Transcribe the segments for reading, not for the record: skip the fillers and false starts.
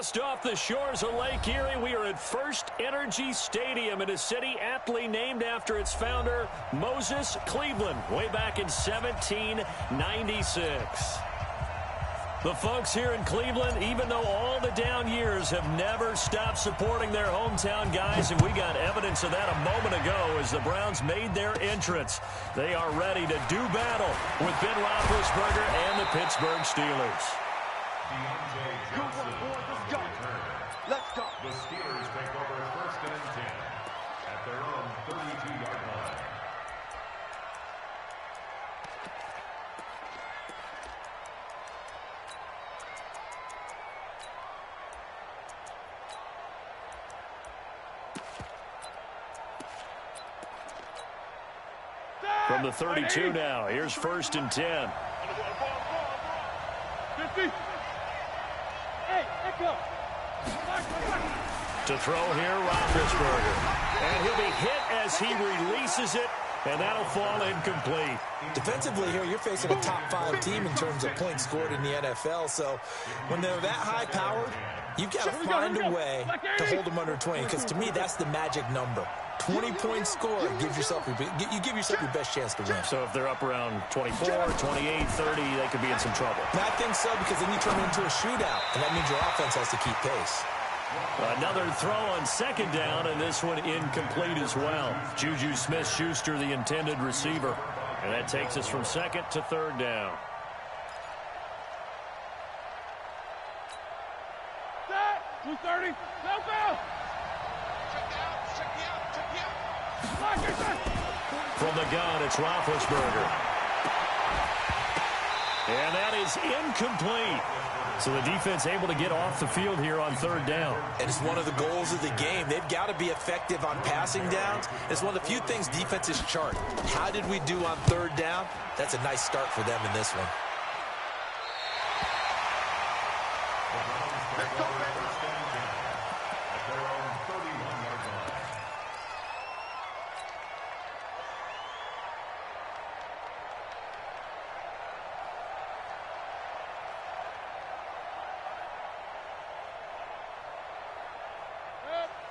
Just off the shores of Lake Erie, we are at First Energy Stadium in a city aptly named after its founder, Moses Cleveland, way back in 1796. The folks here in Cleveland, even though all the down years, have never stopped supporting their hometown guys, and we got evidence of that a moment ago as the Browns made their entrance. They are ready to do battle with Ben Roethlisberger and the Pittsburgh Steelers. Let's go. The Steelers take over first and 10 at their own 32-yard line. From the 32 now, here's first and 10. 50. Hey, let go. To throw here, Roethlisberger. And he'll be hit as he releases it, and that'll fall incomplete. Defensively here, you're facing a top-5 team in terms of points scored in the NFL. So when they're that high-powered, you've got to find a way to hold them under 20. Because to me, that's the magic number. 20 points scored, you give yourself your best chance to win. So if they're up around 24, 28, 30, they could be in some trouble. And I think so, because then you turn it into a shootout, and that means your offense has to keep pace. Another throw on second down, and this one incomplete as well. Juju Smith-Schuster, the intended receiver. And that takes us from second to third down. Set. 230. Go, go. From the gun, it's Roethlisberger. And that is incomplete. So the defense able to get off the field here on third down. And it's one of the goals of the game. They've got to be effective on passing downs. It's one of the few things defenses chart. How did we do on third down? That's a nice start for them in this one.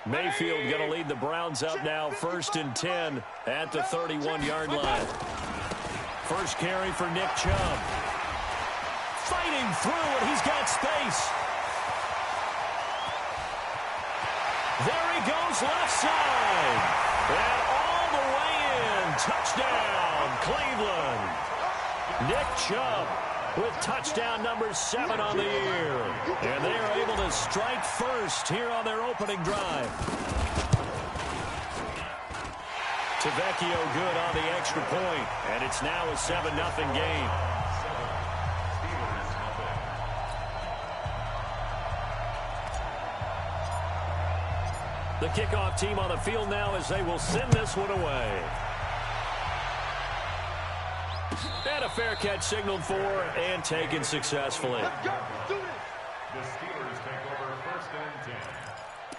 Mayfield going to lead the Browns up now, first and 10 at the 31-yard line. First carry for Nick Chubb. Fighting through, and he's got space. There he goes, left side. And all the way in. Touchdown, Cleveland. Nick Chubb with touchdown number 7 on the year. And they are able to strike first here on their opening drive. Tavecchio good on the extra point, and it's now a 7-0 game. The kickoff team on the field now as they will send this one away. And a fair catch signaled for and taken successfully. The Steelers take over first and 10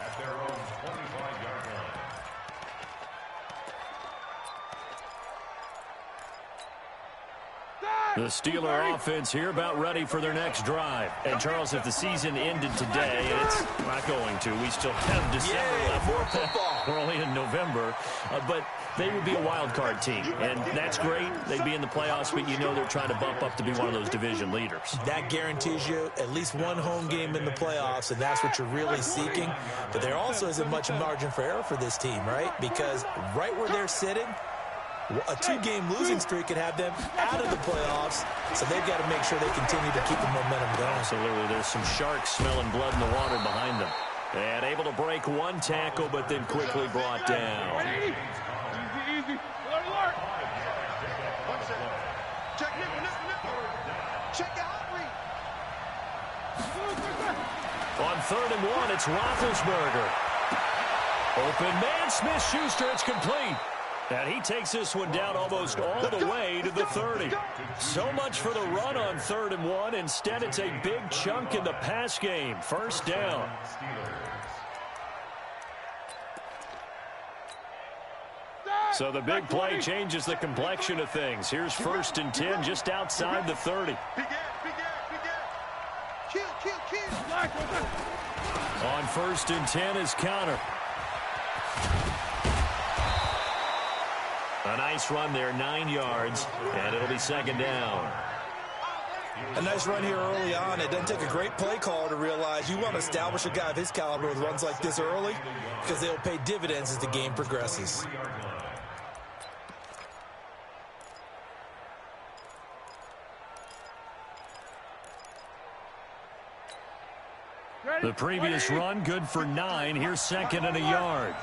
at their own 25-yard line. The Steeler offense here about ready for their next drive. And, Charles, if the season ended today, and it's not going to, we still have December left. More football. We're only in November. But they would be a wild card team, and that's great. They'd be in the playoffs, but you know they're trying to bump up to be one of those division leaders. That guarantees you at least one home game in the playoffs, and that's what you're really seeking. But there also isn't much margin for error for this team, right? Because right where they're sitting, a 2-game losing streak could have them out of the playoffs, so they've got to make sure they continue to keep the momentum going. Absolutely. There's some sharks smelling blood in the water behind them. And able to break one tackle, but then quickly brought down. Easy, easy. Alert. Check it. Check out. On 3rd and 1, it's Roethlisberger. Open man, Smith-Schuster, it's complete. And he takes this one down almost all the way to the 30. So much for the run on 3rd and 1. Instead, it's a big chunk in the pass game. First down. So the big play changes the complexion of things. Here's 1st and 10 just outside the 30. On 1st and 10 is Connor. A nice run there, 9 yards, and it'll be 2nd down. A nice run here early on. It doesn't take a great play call to realize you want to establish a guy of his caliber with runs like this early because they'll pay dividends as the game progresses. The previous run, good for 9. Here's 2nd and a yard.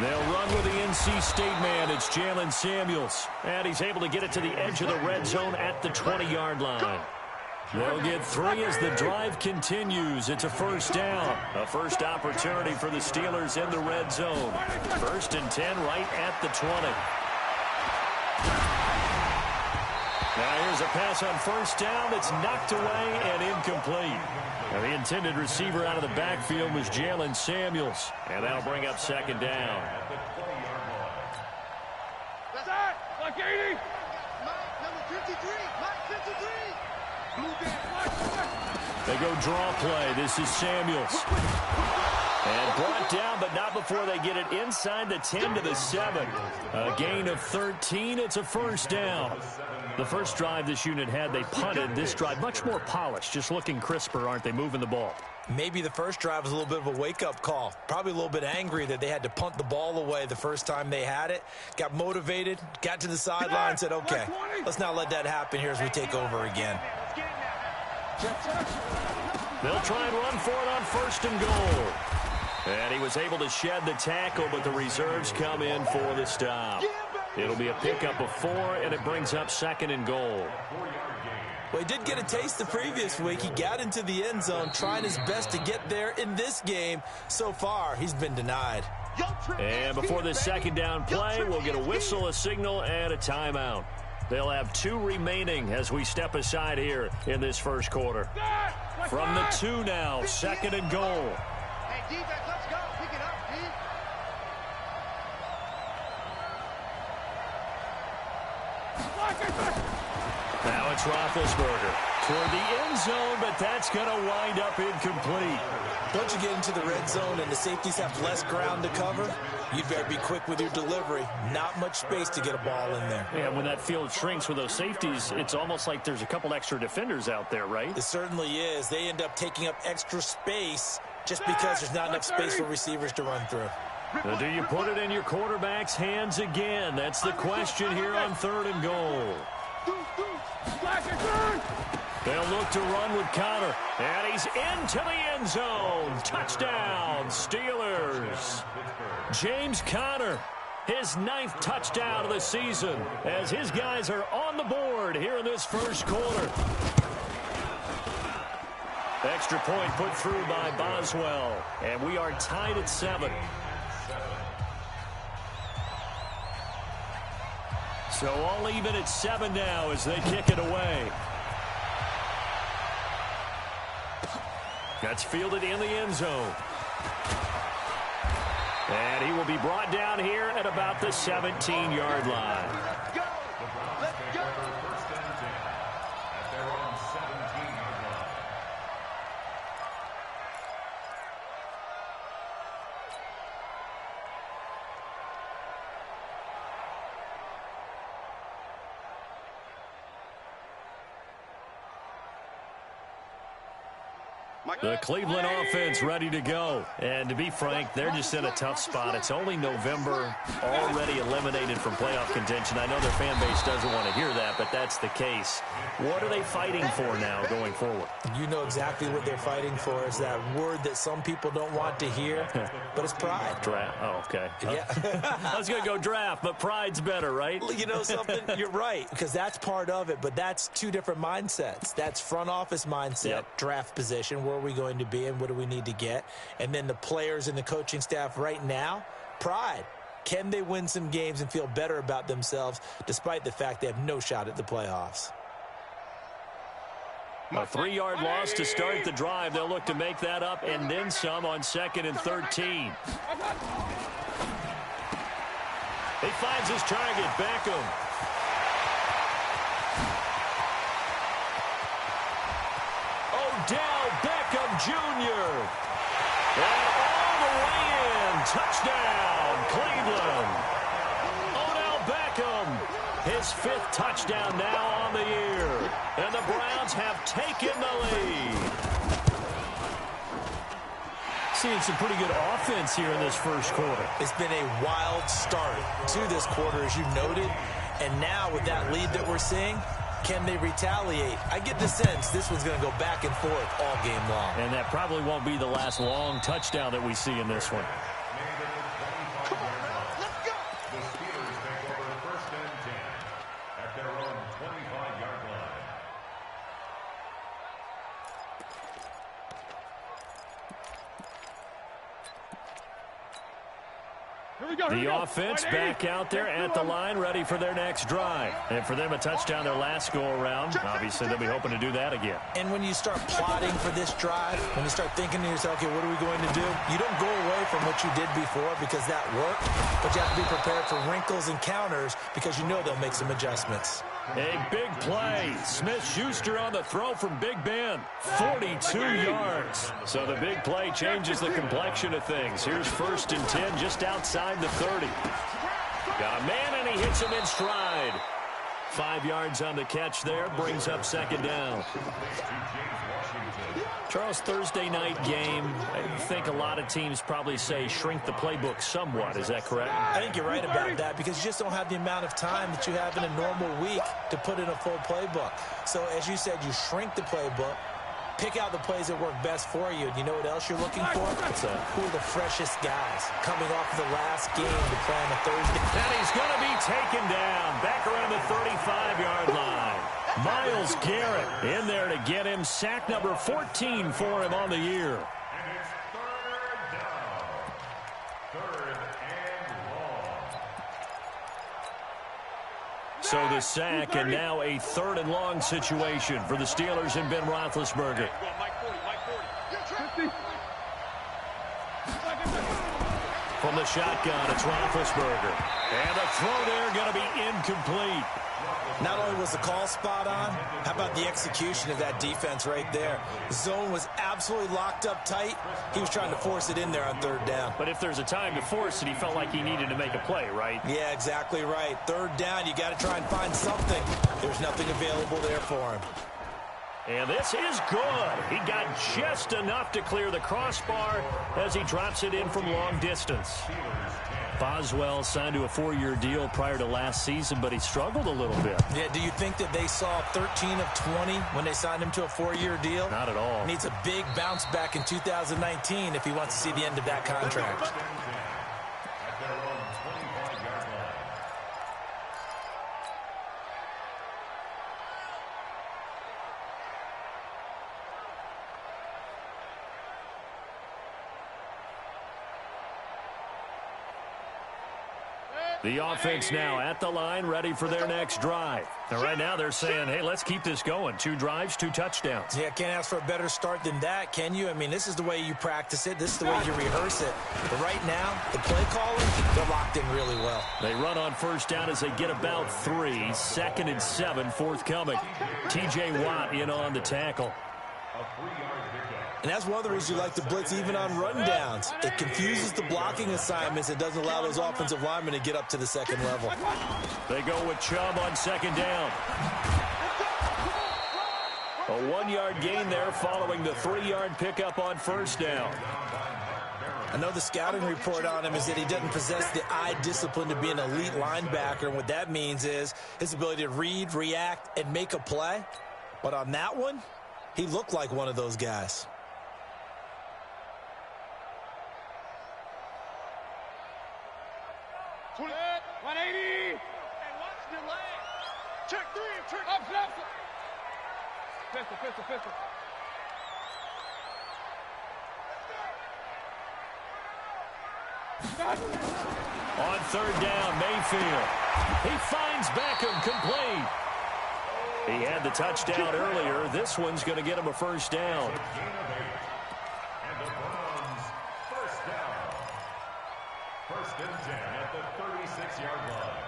They'll run with the NC State man. It's Jalen Samuels. And he's able to get it to the edge of the red zone at the 20-yard line. They'll get 3 as the drive continues. It's a 1st down. A first opportunity for the Steelers in the red zone. 1st and 10 right at the 20. Now here's a pass on 1st down that's knocked away and incomplete. Now the intended receiver out of the backfield was Jalen Samuels. And that'll bring up 2nd down. That's it. Like 80. Number 53. Mike 53. They go draw play. This is Samuels. And brought down, but not before they get it inside the 10 to the 7. A gain of 13. It's a 1st down. The first drive this unit had, they punted. This drive, much more polished, just looking crisper, aren't they, moving the ball? Maybe the first drive was a little bit of a wake-up call. Probably a little bit angry that they had to punt the ball away the first time they had it. Got motivated, got to the sideline, and said, okay, let's not let that happen here as we take over again. They'll try and run for it on 1st and goal. And he was able to shed the tackle, but the reserves come in for the stop. It'll be a pickup of 4, and it brings up 2nd and goal. Well, he did get a taste the previous week. He got into the end zone, trying his best to get there in this game. So far, he's been denied. And before this 2nd down play, we'll get a whistle, a signal, and a timeout. They'll have 2 remaining as we step aside here in this first quarter. From the 2 now, 2nd and goal. Hey, defense, let's go. Pick it up, Pete. Now it's Roethlisberger toward the end zone, but that's going to wind up incomplete. Once you get into the red zone and the safeties have less ground to cover, you better be quick with your delivery. Not much space to get a ball in there. Yeah, when that field shrinks with those safeties, it's almost like there's a couple extra defenders out there, right? It certainly is. They end up taking up extra space just because there's not enough space for receivers to run through. Now, do you put it in your quarterback's hands again? That's the question here on 3rd and goal. They'll look to run with Connor. And he's into the end zone. Touchdown, Steelers. James Conner, his 9th touchdown of the season, as his guys are on the board here in this first quarter. Extra point put through by Boswell. And we are tied at 7. So all even at 7 now as they kick it away. That's fielded in the end zone. And he will be brought down here at about the 17-yard line. Go. Let's go. At their own 17-yard line. The Cleveland offense ready to go. And to be frank, they're just in a tough spot. It's only November, already eliminated from playoff contention. I know their fan base doesn't want to hear that, but that's the case. What are they fighting for now going forward? You know exactly what they're fighting for. Is that word that some people don't want to hear, but it's pride. Draft. Oh, okay. Yeah. I was going to go draft, but pride's better, right? You know something? You're right, because that's part of it, but that's 2 different mindsets. That's front office mindset, draft position, where are we going to be and what do we need to get? And then the players and the coaching staff right now, pride. Can they win some games and feel better about themselves despite the fact they have no shot at the playoffs? A 3-yard loss to start the drive. They'll look to make that up and then some on 2nd and 13. He finds his target, Beckham. Odell Beckham Jr. And all the way in. Touchdown, Cleveland. Odell Beckham, his 5th touchdown now on the year. And the Browns have taken the lead. Seeing some pretty good offense here in this first quarter. It's been a wild start to this quarter, as you noted. And now with that lead that we're seeing, can they retaliate? I get the sense this one's going to go back and forth all game long. And that probably won't be the last long touchdown that we see in this one. The offense back out there at the line, ready for their next drive. And for them, a touchdown their last go-around. Obviously, they'll be hoping to do that again. And when you start plotting for this drive, when you start thinking to yourself, okay, what are we going to do? You don't go away from what you did before because that worked, but you have to be prepared for wrinkles and counters because you know they'll make some adjustments. A big play. Smith-Schuster on the throw from Big Ben. 42 yards. So the big play changes the complexion of things. Here's 1st and 10 just outside the 30. Got a man, and he hits him in stride. 5 yards on the catch there. Brings up 2nd down. Charles, Thursday night game, I think a lot of teams probably say shrink the playbook somewhat. Is that correct? I think you're right about that because you just don't have the amount of time that you have in a normal week to put in a full playbook. So as you said, you shrink the playbook, pick out the plays that work best for you. And you know what else you're looking for? Who are the freshest guys coming off of the last game to play on a Thursday? And he's going to be taken down back around the 35-yard line. Myles Garrett in there to get him. Sack number 14 for him on the year. And it's 3rd down. 3rd and long. So the sack, and now a 3rd and long situation for the Steelers and Ben Roethlisberger. From the shotgun, it's Roethlisberger. And the throw there going to be incomplete. Not only was the call spot on, how about the execution of that defense right there? The zone was absolutely locked up tight. He was trying to force it in there on 3rd down. But if there's a time to force it, he felt like he needed to make a play, right? Yeah, exactly right. 3rd down, you got to try and find something. There's nothing available there for him. And this is good. He got just enough to clear the crossbar as he drops it in from long distance. Boswell signed to a 4-year deal prior to last season, but he struggled a little bit. Yeah, do you think that they saw 13 of 20 when they signed him to a 4-year deal? Not at all. Needs a big bounce back in 2019 if he wants to see the end of that contract. The offense now at the line, ready for their next drive. And right now they're saying, hey, let's keep this going. 2 drives, 2 touchdowns. Yeah, can't ask for a better start than that, can you? I mean, this is the way you practice it. This is the way you rehearse it. But right now, the play calling, they're locked in really well. They run on 1st down as they get about 3. 2nd and 7 forthcoming. T.J. Watt in on the tackle. And that's one of the reasons you like to blitz even on rundowns. It confuses the blocking assignments. It doesn't allow those offensive linemen to get up to the 2nd level. They go with Chubb on 2nd down. A 1-yard gain there following the 3-yard pickup on 1st down. I know the scouting report on him is that he doesn't possess the eye discipline to be an elite linebacker. And what that means is his ability to read, react, and make a play. But on that one, he looked like one of those guys. Check 3, check. Up, left. Pistol. On 3rd down, Mayfield. He finds Beckham complete. He had the touchdown earlier. This one's going to get him a 1st down. And the Browns 1st down. 1st and 10 at the 36-yard line.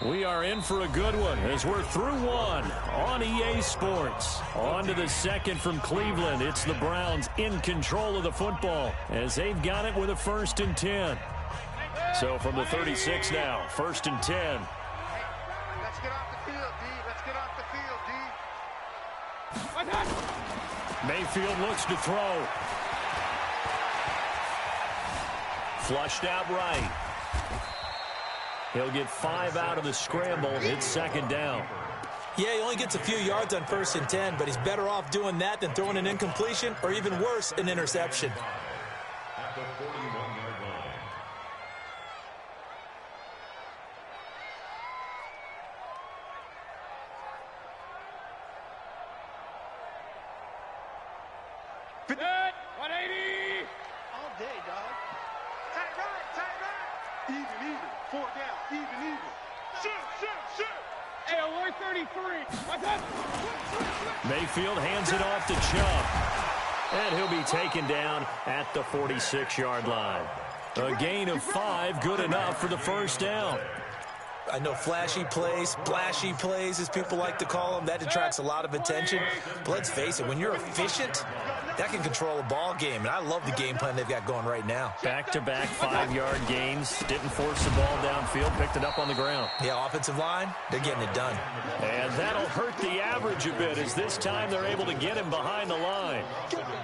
We are in for a good one as we're through one on EA Sports. On to the second from Cleveland. It's the Browns in control of the football as they've got it with a 1st and 10. So from the 36 now, 1st and 10. Let's get off the field, D. Let's get off the field, D. Mayfield looks to throw. Flushed out right. He'll get 5 out of the scramble. It's 2nd down. Yeah, he only gets a few yards on 1st and 10, but he's better off doing that than throwing an incompletion or even worse, an interception. At the 41-yard line. Set, 180. All day, dog. Tight right. Even. 4 down. Even. Shoot. Hey, alert 33. What's up? Mayfield hands it off to Chubb. And he'll be taken down at the 46-yard line. A gain of 5, good enough for the 1st down. I know flashy plays, splashy plays, as people like to call them, that attracts a lot of attention. But let's face it, when you're efficient, that can control a ball game. And I love the game plan they've got going right now. Back-to-back 5-yard gains. Didn't force the ball downfield. Picked it up on the ground. Yeah, offensive line, they're getting it done. And that'll hurt the average a bit as this time they're able to get him behind the line.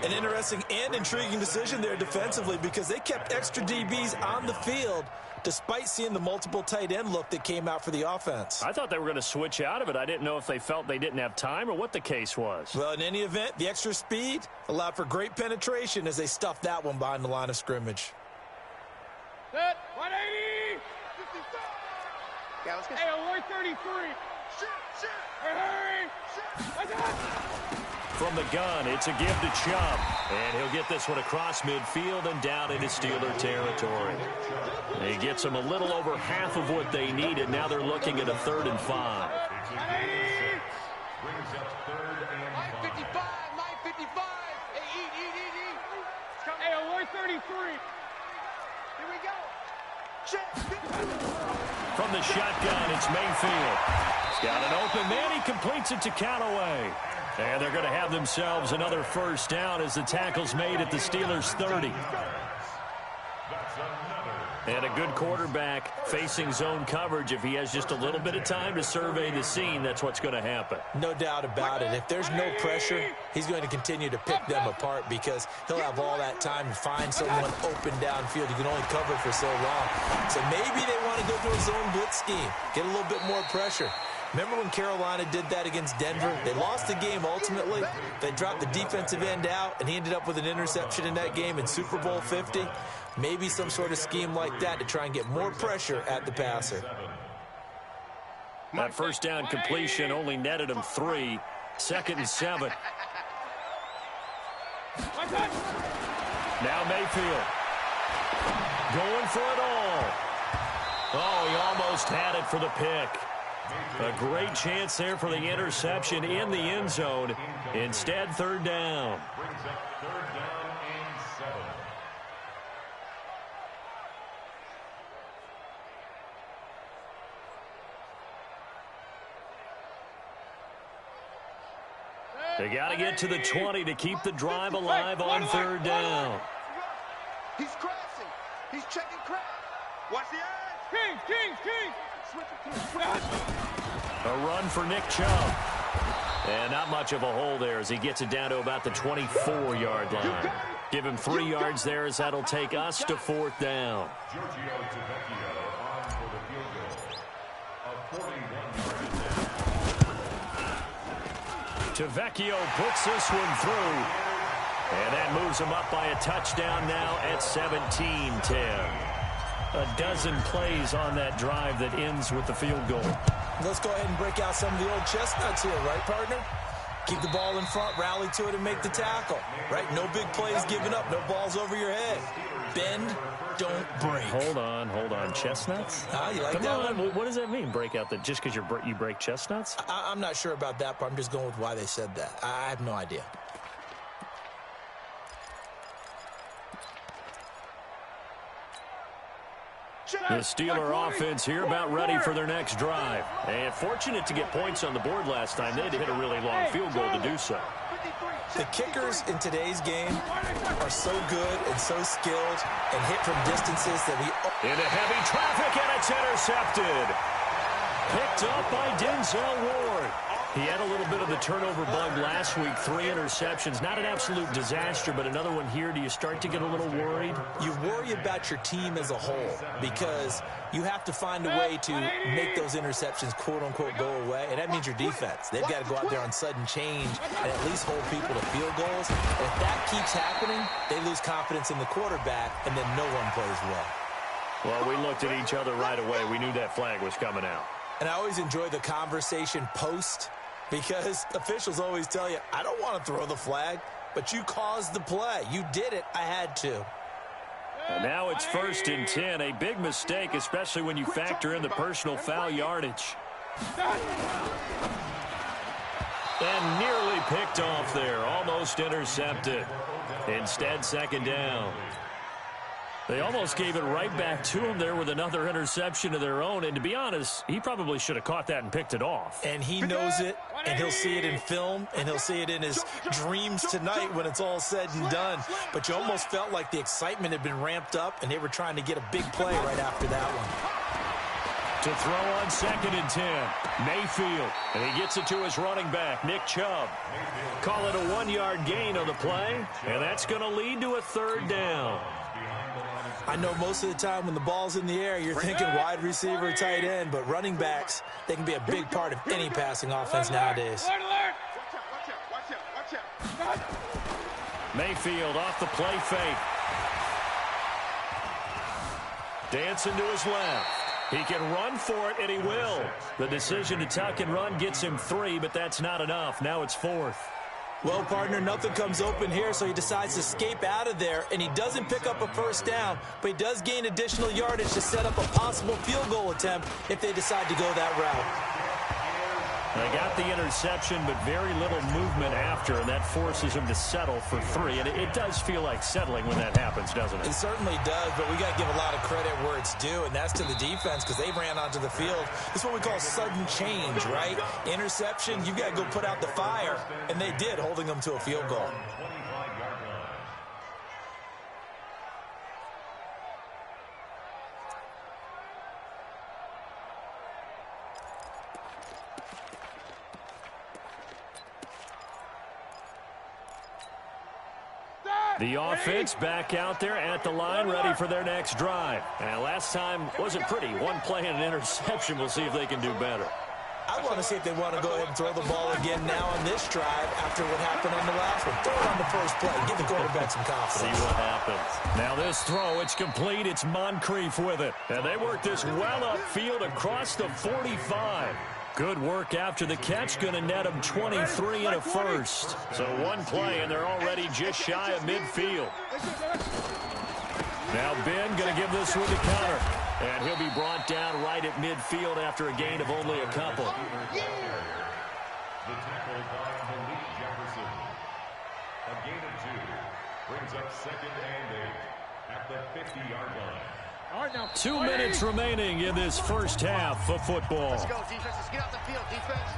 An interesting and intriguing decision there defensively because they kept extra DBs on the field despite seeing the multiple tight end look that came out for the offense. I thought they were going to switch out of it. I didn't know if they felt they didn't have time or what the case was. Well, in any event, the extra speed allowed for great penetration as they stuffed that one behind the line of scrimmage. Set, 180. Yeah, let's get. Hey, alert 33. Shoot. Hurry. What's up? From the gun, it's a give to Chubb. And he'll get this one across midfield and down into Steeler territory. He gets them a little over half of what they needed. Now they're looking at a 3rd and 5. Brings up 3rd and 5. 55. Hey, eat. Hey, alert 33. Here we go. Check. From the shotgun, it's Mayfield. He's got an open man. He completes it to Callaway. And they're going to have themselves another 1st down as the tackle's made at the Steelers' 30. And a good quarterback facing zone coverage. If he has just a little bit of time to survey the scene, that's what's going to happen. No doubt about it. If there's no pressure, he's going to continue to pick them apart because he'll have all that time to find someone open downfield. You can only cover for so long. So maybe they want to go to a zone blitz scheme, get a little bit more pressure. Remember when Carolina did that against Denver? They lost the game ultimately. They dropped the defensive end out, and he ended up with an interception in that game in Super Bowl 50. Maybe some sort of scheme like that to try and get more pressure at the passer. That 1st down completion only netted him 3. 2nd and 7. Now Mayfield. Going for it all. Oh, he almost had it for the pick. A great chance there for the interception in the end zone. Instead, 3rd down. Brings up 3rd down and 7. They got to get to the 20 to keep the drive alive on 3rd down. He's crashing. He's checking crash. Watch the eyes. King. A run for Nick Chubb. And not much of a hole there as he gets it down to about the 24-yard line. Give him 3 yards there as that'll take us to 4th down. Giorgio Tavecchio on for the field goal. A 41-yard attempt. Tavecchio puts this one through. And that moves him up by a touchdown now at 17-10. A dozen plays on that drive that ends with the field goal. Let's go ahead and break out some of the old chestnuts here, right, partner? Keep the ball in front, rally to it, and make the tackle, right? No big plays given up, no balls over your head. Bend, don't break. Hold on. Chestnuts? You like Come that on. one? What does that mean, break out? Just because you break chestnuts? I'm not sure about that, but I'm just going with why they said that. I have no idea. Check. The Steeler offense here about ready for their next drive. And fortunate to get points on the board last time. They had to hit a really long field goal to do so. The kickers in today's game are so good and so skilled and hit from distances that we... Into heavy traffic, and it's intercepted. Picked up by Denzel Ward. He had a little bit of the turnover bug last week, 3 interceptions. Not an absolute disaster, but another one here. Do you start to get a little worried? You worry about your team as a whole because you have to find a way to make those interceptions, quote-unquote, go away, and that means your defense. They've got to go out there on sudden change and at least hold people to field goals. And if that keeps happening, they lose confidence in the quarterback, and then no one plays well. Well, we looked at each other right away. We knew that flag was coming out. And I always enjoy the conversation post because officials always tell you, I don't want to throw the flag, but you caused the play. You did it. I had to. And now it's 1st and 10. A big mistake, especially when you factor in the personal foul yardage. And nearly picked off there. Almost intercepted. Instead, 2nd down. They almost gave it right back to him there with another interception of their own. And to be honest, he probably should have caught that and picked it off. And he knows it, and he'll see it in film, and he'll see it in his dreams tonight when it's all said and done. But you almost felt like the excitement had been ramped up, and they were trying to get a big play right after that one. To throw on 2nd and 10, Mayfield. And he gets it to his running back, Nick Chubb. Call it a 1-yard gain on the play, and that's going to lead to a 3rd down. I know most of the time when the ball's in the air, you're thinking wide receiver, tight end, but running backs, they can be a big part of any passing offense nowadays. Mayfield off the play fake. Dancing to his left. He can run for it, and he will. The decision to tuck and run gets him 3, but that's not enough. Now it's 4th. Well, partner, nothing comes open here, so he decides to escape out of there, and he doesn't pick up a 1st down, but he does gain additional yardage to set up a possible field goal attempt if they decide to go that route. They got the interception, but very little movement after, and that forces him to settle for 3. And it does feel like settling when that happens, doesn't it? It certainly does, but we got to give a lot of credit where it's due, and that's to the defense because they ran onto the field. It's what we call sudden change, right? Interception, you've got to go put out the fire, and they did, holding them to a field goal. The offense back out there at the line, ready for their next drive. And last time wasn't pretty. 1 play and an interception. We'll see if they can do better. I want to see if they want to go ahead and throw the ball again now on this drive after what happened on the last one. Throw it on the first play. Give the quarterback some confidence. See what happens. Now this throw, it's complete. It's Moncrief with it. And they work this well upfield across the 45. Good work after the catch, going to net him 23 and a 1st. So 1 play, and they're already just shy of midfield. Now Ben going to give this one to counter. And he'll be brought down right at midfield after a gain of only a couple. The tackle by Malik Jefferson. A gain of 2 brings up 2nd and 8 at the 50-yard line. 2 minutes remaining in this first half of football. Let's go, defense. Let's get out the field, defense.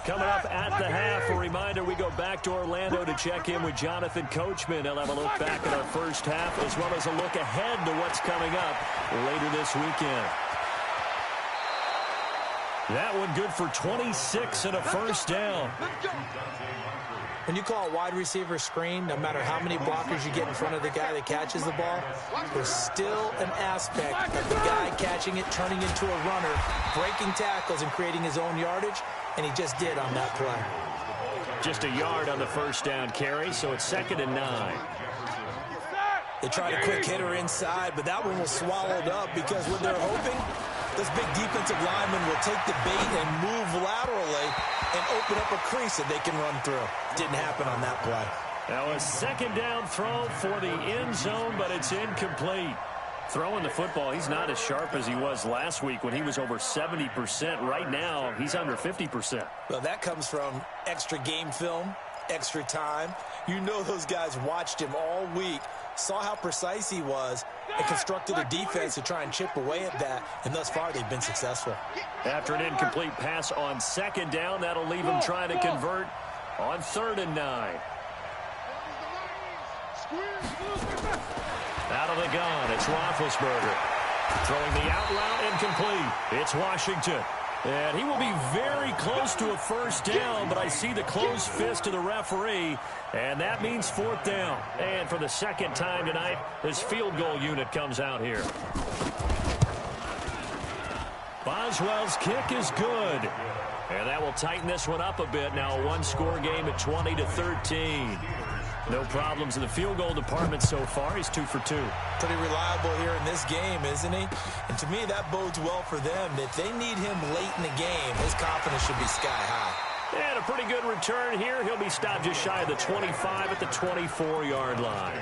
Coming up at the half, a reminder, we go back to Orlando to check in with Jonathan Coachman. He'll have a look back at our first half as well as a look ahead to what's coming up later this weekend. That one good for 26 and a 1st down. When you call a wide receiver screen, no matter how many blockers you get in front of the guy that catches the ball, there's still an aspect of the guy catching it, turning into a runner, breaking tackles and creating his own yardage, and he just did on that play. Just a yard on the 1st down carry, so it's 2nd and 9. They tried a quick hitter inside, but that one was swallowed up because what they're hoping, this big defensive lineman will take the bait and move laterally and open up a crease that they can run through. Didn't happen on that play. Now a 2nd down throw for the end zone, but it's incomplete. Throwing the football, he's not as sharp as he was last week when he was over 70%. Right now, he's under 50%. Well, that comes from extra game film, extra time. You know those guys watched him all week, saw how precise he was, and constructed a defense to try and chip away at that, and thus far they've been successful. After an incomplete pass on second down, that'll leave him trying to convert on 3rd and 9. Out of the gun, it's Roethlisberger. Throwing the out route incomplete. It's Washington. And he will be very close to a first down, but I see the closed fist of the referee, and that means 4th down. And for the second time tonight, this field goal unit comes out here. Boswell's kick is good. And that will tighten this one up a bit. Now a one-score game at 20-13. No problems in the field goal department so far. He's 2 for 2. Pretty reliable here in this game, isn't he? And to me, that bodes well for them. If they need him late in the game, his confidence should be sky high. And a pretty good return here. He'll be stopped just shy of the 25 at the 24-yard line.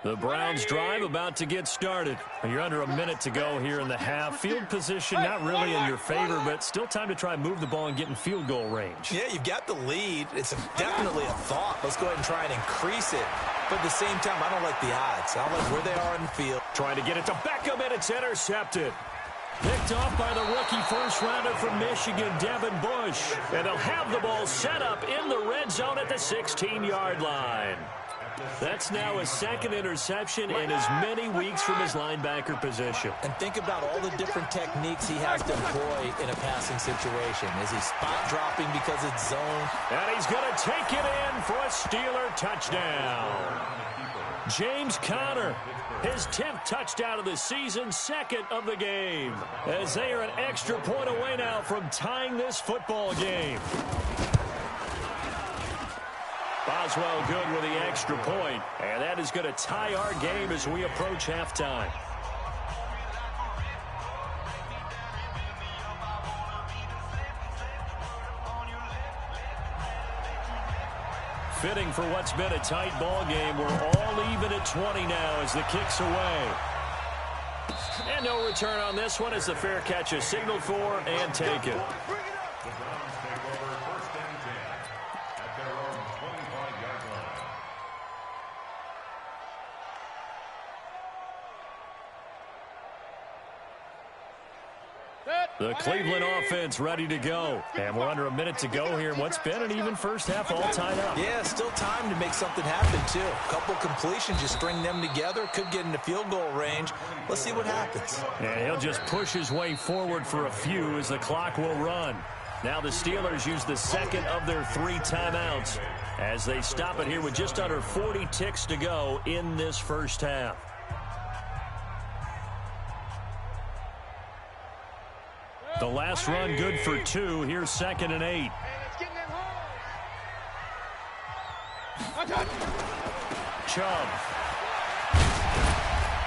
The Browns drive about to get started. You're under a minute to go here in the half. Field position not really in your favor, but still time to try and move the ball and get in field goal range. Yeah, you've got the lead. It's definitely a thought. Let's go ahead and try and increase it. But at the same time, I don't like the odds. I don't like where they are in the field. Trying to get it to Beckham, and it's intercepted. Picked off by the rookie first-rounder from Michigan, Devin Bush. And they'll have the ball set up in the red zone at the 16-yard line. That's now his second interception in as many weeks from his linebacker position. And think about all the different techniques he has to employ in a passing situation. Is he spot dropping because it's zone? And he's going to take it in for a Steeler touchdown. James Conner, his 10th touchdown of the season, 2nd of the game. As they are an extra point away now from tying this football game. Boswell good with the extra point, and that is going to tie our game as we approach halftime. Fitting for what's been a tight ball game. We're all even at 20 now as the kick's away. And no return on this one as the fair catch is signaled for and taken. The Cleveland offense ready to go. And we're under a minute to go here in what's been an even first half all tied up. Yeah, still time to make something happen, too. A couple completions, just string them together. Could get into field goal range. Let's see what happens. And he'll just push his way forward for a few as the clock will run. Now the Steelers use the second of their 3 timeouts as they stop it here with just under 40 ticks to go in this first half. The last run good for 2. Here's 2nd and 8. Chubb.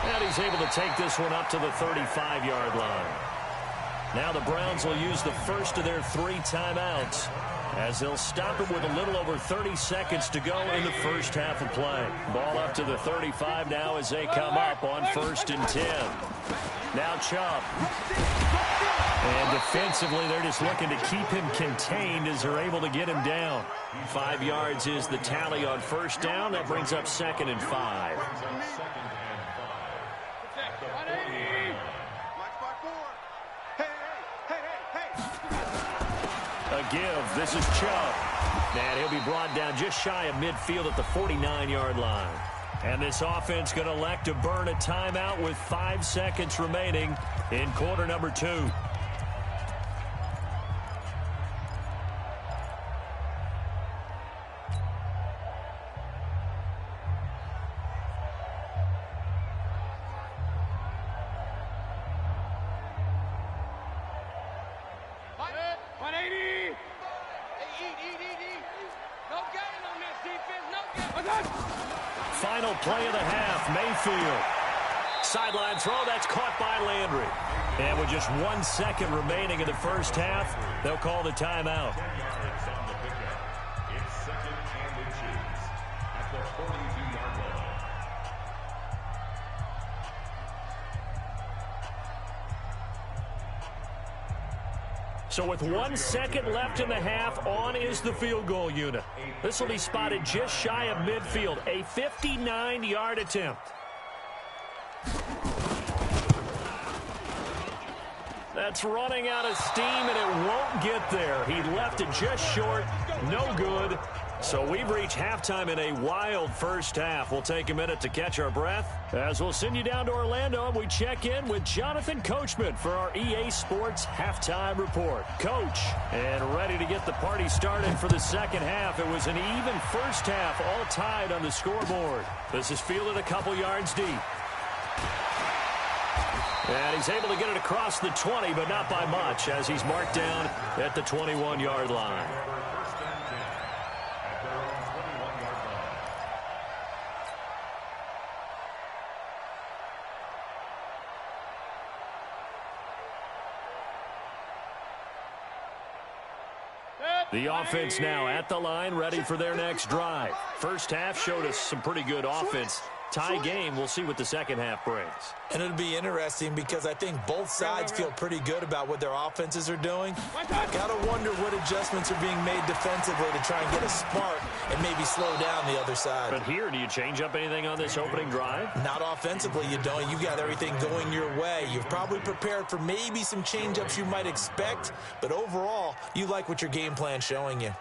And he's able to take this one up to the 35-yard line. Now the Browns will use the first of their 3 timeouts as they'll stop it with a little over 30 seconds to go in the first half of play. Ball up to the 35 now as they come up on 1st and 10. Now Chubb. And defensively, they're just looking to keep him contained as they're able to get him down. 5 yards is the tally on first down. That brings up 2nd and 5. A give. This is Chubb. And he'll be brought down just shy of midfield at the 49-yard line. And this offense going to elect to burn a timeout with 5 seconds remaining in quarter number 2. Final play of the half, Mayfield. Sideline throw, that's caught by Landry. And with just 1 second remaining in the first half, they'll call the timeout. 10 yards on the pickup. It's second and inches at the 42-yard line. So with 1 second left in the half, on is the field goal unit. This will be spotted just shy of midfield, a 59-yard attempt. That's running out of steam, and it won't get there. He left it just short, no good. So we've reached halftime in a wild first half. We'll take a minute to catch our breath as we'll send you down to Orlando, and we check in with Jonathan Coachman for our EA Sports Halftime Report. Coach, and ready to get the party started for the second half. It was an even first half, all tied on the scoreboard. This is fielded a couple yards deep. And he's able to get it across the 20, but not by much, as he's marked down at the 21-yard line. The offense now at the line, ready for their next drive. First half showed us some pretty good offense. Tie game, we'll see what the second half brings. And it'll be interesting because I think both sides feel pretty good about what their offenses are doing. Got to wonder what adjustments are being made defensively to try and get a spark and maybe slow down the other side. But here, do you change up anything on this opening drive? Not offensively, you don't. You got everything going your way. You've probably prepared for maybe some change-ups you might expect, but overall, you like what your game plan's showing you.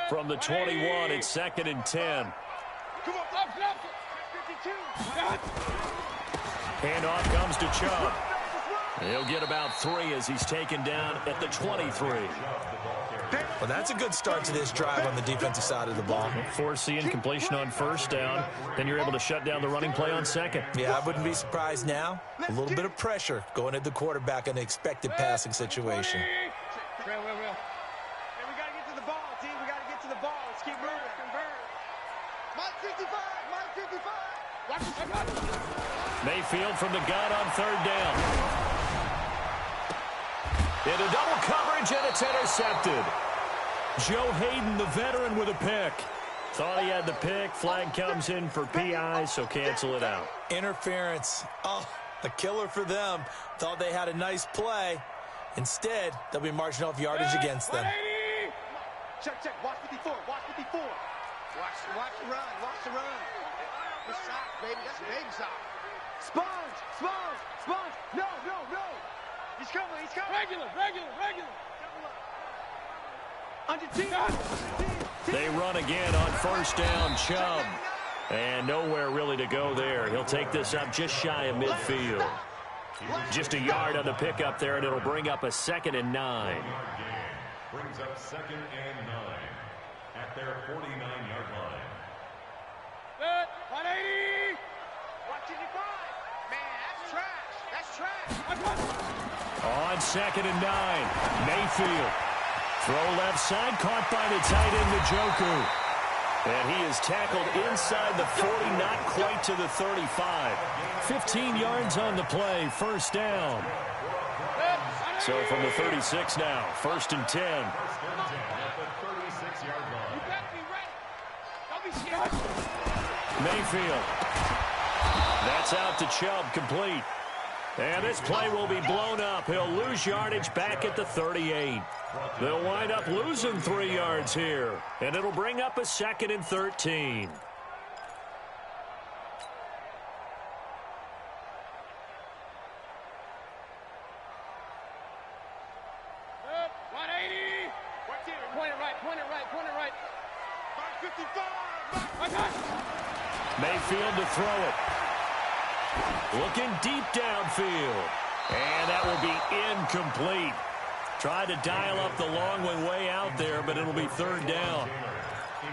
From the 21, it's second and 10. Come on, 52. Handoff comes to Chubb. He'll get about 3 as he's taken down at the 23. Well, that's a good start to this drive on the defensive side of the ball. Force the incompletion on first down. Then you're able to shut down the running play on second. Yeah, I wouldn't be surprised now. A little bit of pressure going at the quarterback in an expected passing situation. Mayfield from the gun on third down. Into double coverage, and it's intercepted. Joe Hayden, the veteran, with a pick. Thought he had the pick. Flag comes in for PI, so cancel it out. Interference. Oh, a killer for them. Thought they had a nice play. Instead, they'll be marching off yardage against them. Check. Watch 54. Watch 54. Watch the run. Watch the run. Good shot, baby. That's a baby shot. Sponge. No. He's coming. Regular. Under team. They run again on first down, Chubb. And nowhere really to go there. He'll take this up just shy of midfield. Just a yard on the pickup there, and it'll bring up a second and 9. Brings up second and 9 at their 49-yard line. 180. 125. Man, that's trash. On second and 9, Mayfield. Throw left side, caught by the tight end, Njoku. And he is tackled inside the 40, not quite to the 35. 15 yards on the play, first down. So from the 36 now, first and 10. Mayfield. That's out to Chubb, complete. And this play will be blown up. He'll lose yardage back at the 38. They'll wind up losing 3 yards here. And it'll bring up a second and 13. Mayfield to throw it. Looking deep downfield. And that will be incomplete. Tried to dial up the long one way out there, but it'll be third down.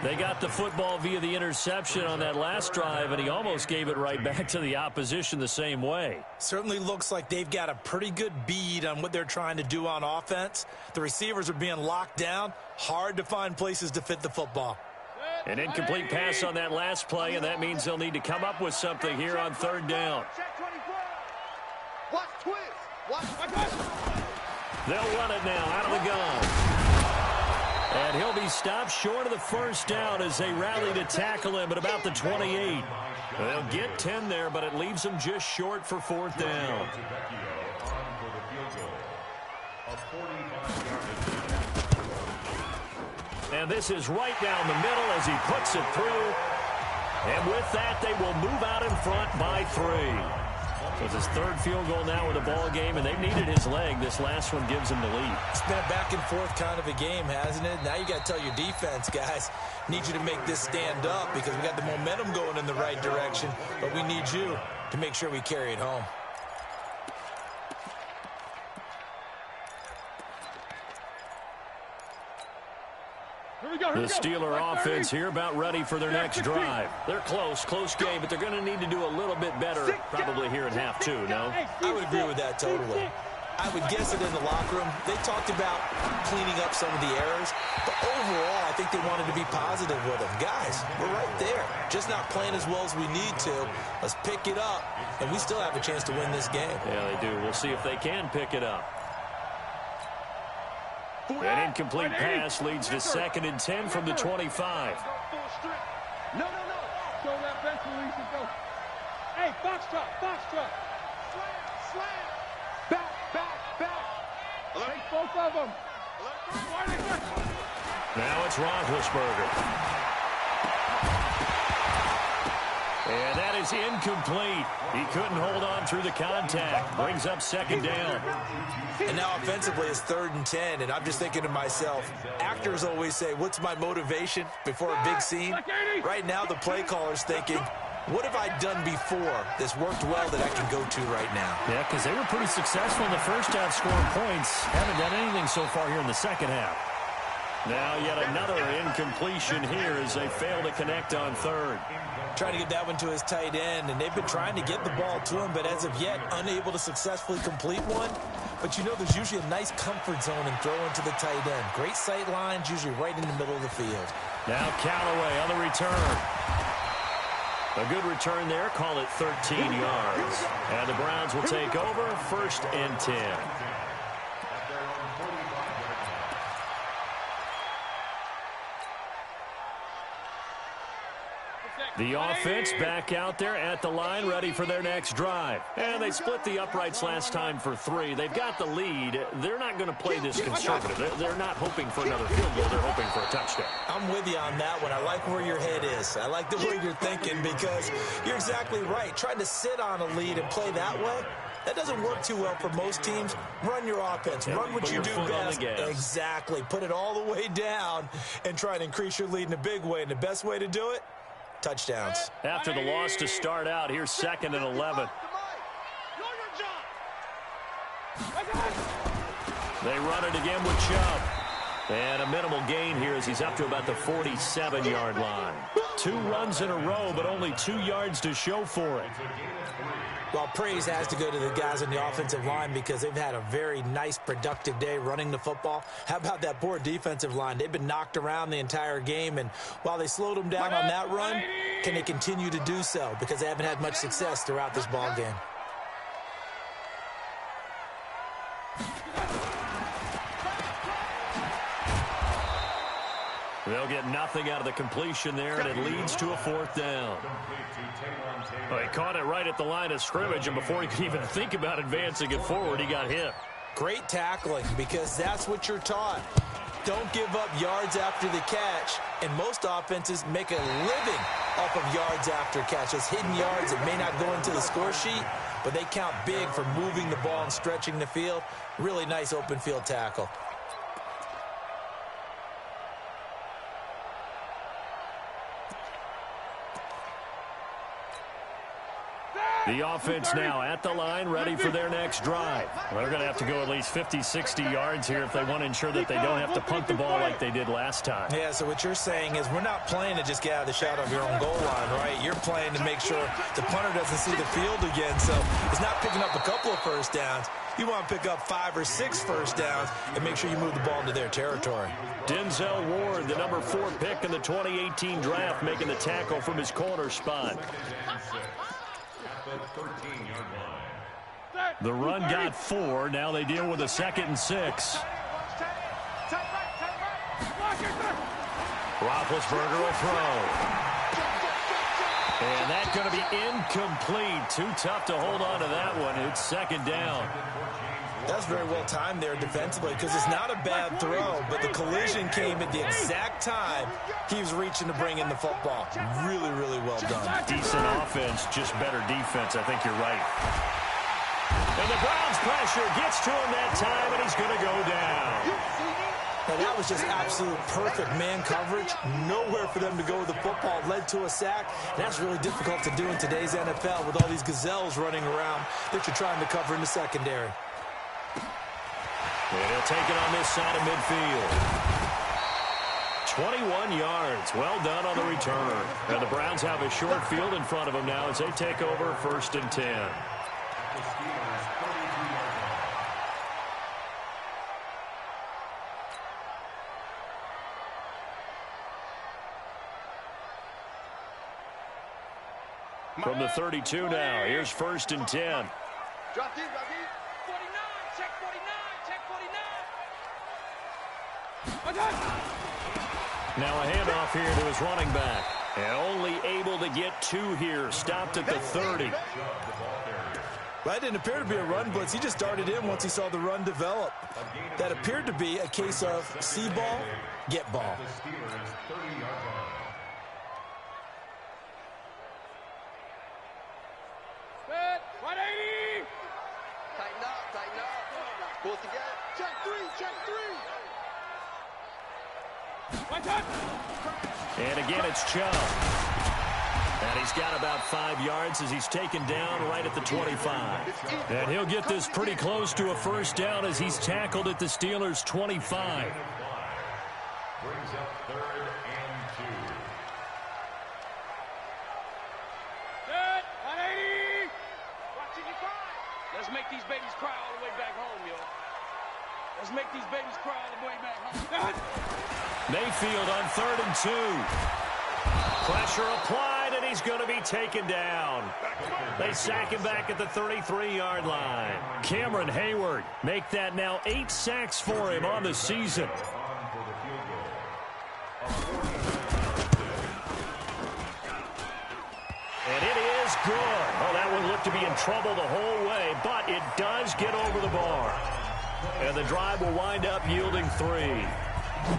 They got the football via the interception on that last drive, and he almost gave it right back to the opposition the same way. Certainly looks like they've got a pretty good bead on what they're trying to do on offense. The receivers are being locked down. Hard to find places to fit the football. An incomplete pass on that last play, and that means they'll need to come up with something here on third down. Watch twist. Watch. They'll run it now out of the gun. And he'll be stopped short of the first down as they rally to tackle him at about the 28. They'll get 10 there, but it leaves them just short for fourth down. And this is right down the middle as he puts it through. And with that, they will move out in front by 3. So it's his third field goal now in the ball game, and they've needed his leg. This last one gives him the lead. It's been a back and forth kind of a game, hasn't it? Now you got to tell your defense, guys, need you to make this stand up because we got the momentum going in the right direction, but we need you to make sure we carry it home. The Steeler offense here about ready for their next drive. They're close game, but they're going to need to do a little bit better probably here in half 2, no? I would agree with that totally. I would guess it in the locker room. They talked about cleaning up some of the errors, but overall, I think they wanted to be positive with them. Guys, we're right there. Just not playing as well as we need to. Let's pick it up, and we still have a chance to win this game. Yeah, they do. We'll see if they can pick it up. An incomplete pass leads to 2nd and 10 from the 25. No. Show that bench release and go. Hey, box truck. Slam. Back. Take both of them. Now it's Roethlisberger. And that is incomplete. He couldn't hold on through the contact. Brings up 2nd down. And now offensively it's 3rd and 10, and I'm just thinking to myself, actors always say, what's my motivation before a big scene? Right now the play caller's thinking, what have I done before that's worked well that I can go to right now? Yeah, because they were pretty successful in the first half scoring points. Haven't done anything so far here in the second half. Now yet another incompletion here as they fail to connect on 3rd. Trying to get that one to his tight end, and they've been trying to get the ball to him, but as of yet, unable to successfully complete one. But you know there's usually a nice comfort zone in throwing to the tight end. Great sight lines, usually right in the middle of the field. Now Callaway on the return. A good return there, call it 13 yards. And the Browns will take over, 1st and 10. The offense back out there at the line, ready for their next drive. And they split the uprights last time for 3. They've got the lead. They're not going to play this conservative. They're not hoping for another field goal. They're hoping for a touchdown. I'm with you on that one. I like where your head is. I like the way you're thinking because you're exactly right. Trying to sit on a lead and play that way, that doesn't work too well for most teams. Run your offense. Run what you do best. Exactly. Put it all the way down and try to increase your lead in a big way. And the best way to do it, touchdowns. After the loss to start out, here's 2nd and 11. They run it again with Chubb. And a minimal gain here as he's up to about the 47-yard line. 2 runs in a row, but only 2 yards to show for it. Well, praise has to go to the guys on the offensive line because they've had a very nice, productive day running the football. How about that poor defensive line? They've been knocked around the entire game, and while they slowed them down on that run, can they continue to do so? Because they haven't had much success throughout this ball game. They'll get nothing out of the completion there, and it leads to a 4th down. Well, he caught it right at the line of scrimmage, and before he could even think about advancing it forward, he got hit. Great tackling, because that's what you're taught. Don't give up yards after the catch, and most offenses make a living off of yards after catch. Those hidden yards that may not go into the score sheet, but they count big for moving the ball and stretching the field. Really nice open field tackle. The offense now at the line, ready for their next drive. Well, they're going to have to go at least 50, 60 yards here if they want to ensure that they don't have to punt the ball like they did last time. Yeah, so what you're saying is we're not playing to just get out of the shot of your own goal line, right? You're playing to make sure the punter doesn't see the field again. So it's not picking up a couple of first downs. You want to pick up 5 or 6 first downs and make sure you move the ball into their territory. Denzel Ward, the number 4 pick in the 2018 draft, making the tackle from his corner spot. The run got 4. Now they deal with a 2nd and 6. Roethlisberger will throw. And that's going to be incomplete. Too tough to hold on to that one. It's 2nd down. That's very well timed there defensively because it's not a bad throw, but the collision came at the exact time he was reaching to bring in the football. Really, really well done. Decent offense, just better defense. I think you're right. And the Browns' pressure gets to him that time, and he's going to go down. Now, that was just absolute perfect man coverage. Nowhere for them to go with the football. Led to a sack. And that's really difficult to do in today's NFL with all these gazelles running around that you're trying to cover in the secondary. And he'll take it on this side of midfield. 21 yards. Well done on the return. And the Browns have a short field in front of them now as they take over 1st and 10. From the 32 now, here's 1st and 10. Drop deep, 49, check 49, check 49. Now a handoff here to his running back. And only able to get 2 here. Stopped at the 30. That didn't appear to be a run blitz. He just darted in once he saw the run develop. That appeared to be a case of see ball, get ball. Set, 180. Tighten up, tighten up. Pull it together. Check 3, check 3. One touch. And again, it's Chubb. And he's got about 5 yards as he's taken down right at the 25. And he'll get this pretty close to a 1st down as he's tackled at the Steelers' 25. Brings up 3rd and 2. Set, 180. Watching you five. Let's make these babies cry all the way back home, yo. Let's make these babies cry all the way back home. Mayfield on 3rd and 2. Pressure applied, and he's going to be taken down. They sack him back at the 33-yard line. Cameron Hayward make that now 8 sacks for him on the season. And it is good. Oh, that one looked to be in trouble the whole way, but it does get over the bar. And the drive will wind up yielding 3.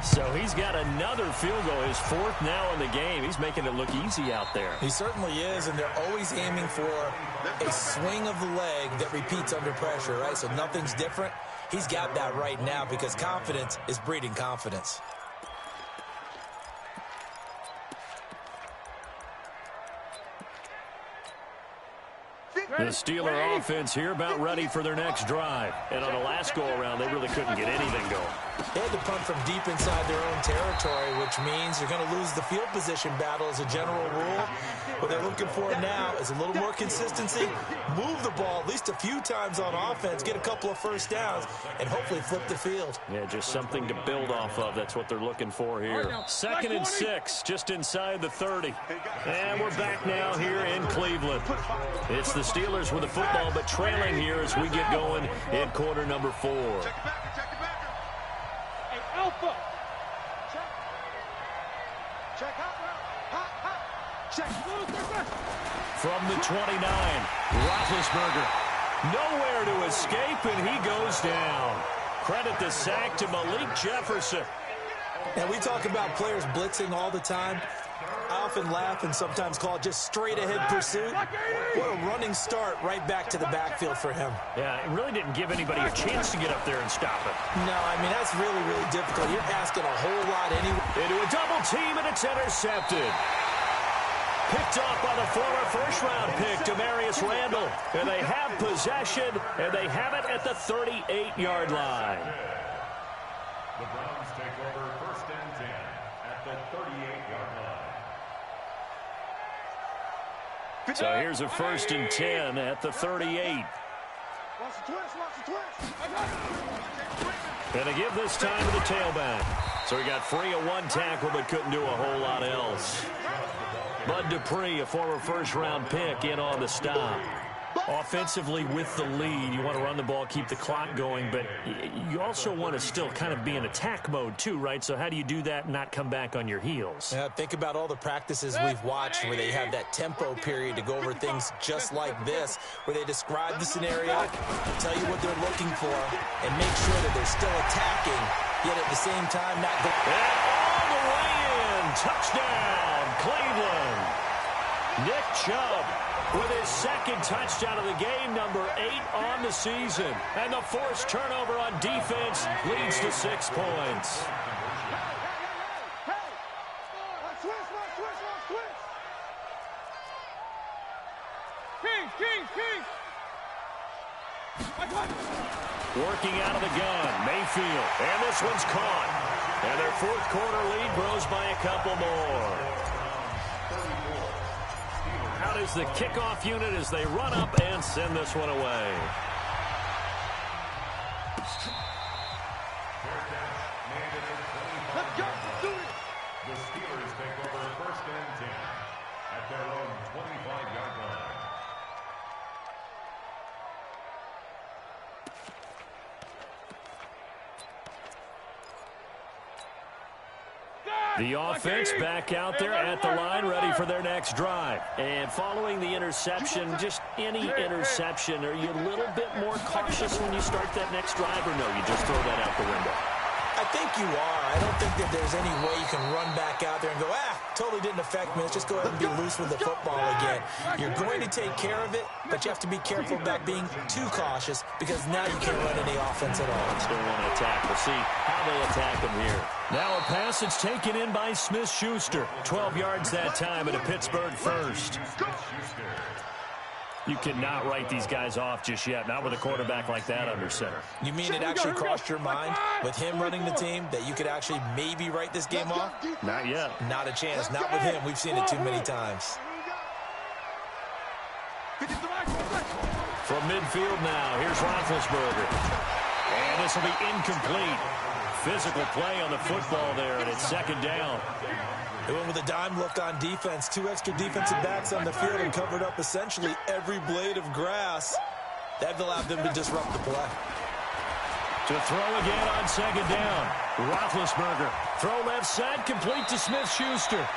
So he's got another field goal, his 4th now in the game. He's making it look easy out there. He certainly is, and they're always aiming for a swing of the leg that repeats under pressure, right? So nothing's different. He's got that right now because confidence is breeding confidence. The Steeler offense here about ready for their next drive. And on the last go-around, they really couldn't get anything going. They had to punt from deep inside their own territory, which means you're going to lose the field position battle as a general rule. What they're looking for now is a little more consistency, move the ball at least a few times on offense, get a couple of first downs, and hopefully flip the field. Yeah, just something to build off of. That's what they're looking for here. 2nd and 6, just inside the 30. And we're back now here in Cleveland. It's the Steelers with the football, but trailing here as we get going in quarter number 4. Check it back, check it back. Hey, Alpha. Check hot, hot. Check. From the 29, Roethlisberger. Nowhere to escape, and he goes down. Credit the sack to Malik Jefferson. Now, we talk about players blitzing all the time. I often laugh and sometimes call it just straight-ahead pursuit. What a running start right back to the backfield for him. Yeah, it really didn't give anybody a chance to get up there and stop it. No, I mean, that's really, really difficult. You're asking a whole lot anyway. Into a double team, and it's intercepted. Picked off by the former first-round pick, Demarius Randall. And they have possession, and they have it at the 38-yard line. The Browns take over 1st and 10 at the 38-yard line. So here's a 1st and 10 at the 38. And they give this time to the tailback. So he got free of one tackle but couldn't do a whole lot else. Bud Dupree, a former first-round pick, in on the stop. Offensively with the lead, you want to run the ball, keep the clock going, but you also want to still kind of be in attack mode too, right? So how do you do that and not come back on your heels? Yeah, think about all the practices we've watched where they have that tempo period to go over things just like this, where they describe the scenario, tell you what they're looking for, and make sure that they're still attacking, yet at the same time not going. And all the way in, touchdown, Cleveland. Nick Chubb with his 2nd touchdown of the game, number 8 on the season. And the forced turnover on defense leads to 6 points. Working out of the gun, Mayfield. And this one's caught. And their 4th quarter lead grows by a couple more. Out is the kickoff unit as they run up and send this one away. The Steelers take over 1st and 10 at their own 25-yard line. The offense back out there at the line, ready for their next drive. And following the interception, just any interception, are you a little bit more cautious when you start that next drive, or no, you just throw that out the window? I think you are. I don't think that there's any way you can run back out there and go, totally didn't affect me. Let's just go ahead and be loose with the football again. You're going to take care of it, but you have to be careful about being too cautious because now you can't run any offense at all. Still want to attack. We'll see how they attack him here. Now a pass that's taken in by Smith-Schuster. 12 yards that time at a Pittsburgh first. You cannot write these guys off just yet, not with a quarterback like that under center. You mean it actually crossed your mind with him running the team that you could actually maybe write this game off? Not yet. Not a chance. Not with him. We've seen it too many times. From midfield now, here's Roethlisberger. And this will be incomplete. Physical play on the football there, and it's 2nd down. They went with a dime look on defense. 2 extra defensive backs on the field and covered up essentially every blade of grass. That allowed them to disrupt the play. To throw again on 2nd down. Roethlisberger. Throw left side, complete to Smith-Schuster.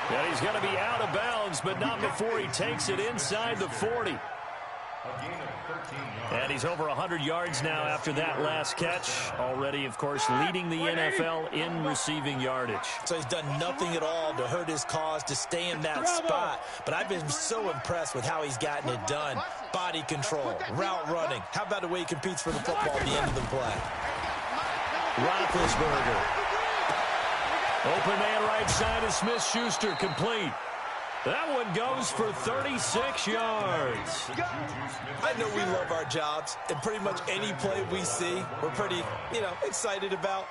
And he's going to be out of bounds, but not before he takes it inside the 40. And he's over 100 yards now after that last catch. Already, of course, leading the NFL in receiving yardage. So he's done nothing at all to hurt his cause, to stay in that spot. But I've been so impressed with how he's gotten it done. Body control, route running. How about the way he competes for the football at the end of the play? Roethlisberger. Open man right side of Smith-Schuster, complete. That one goes for 36 yards. I know we love our jobs, and pretty much any play we see, we're pretty, excited about.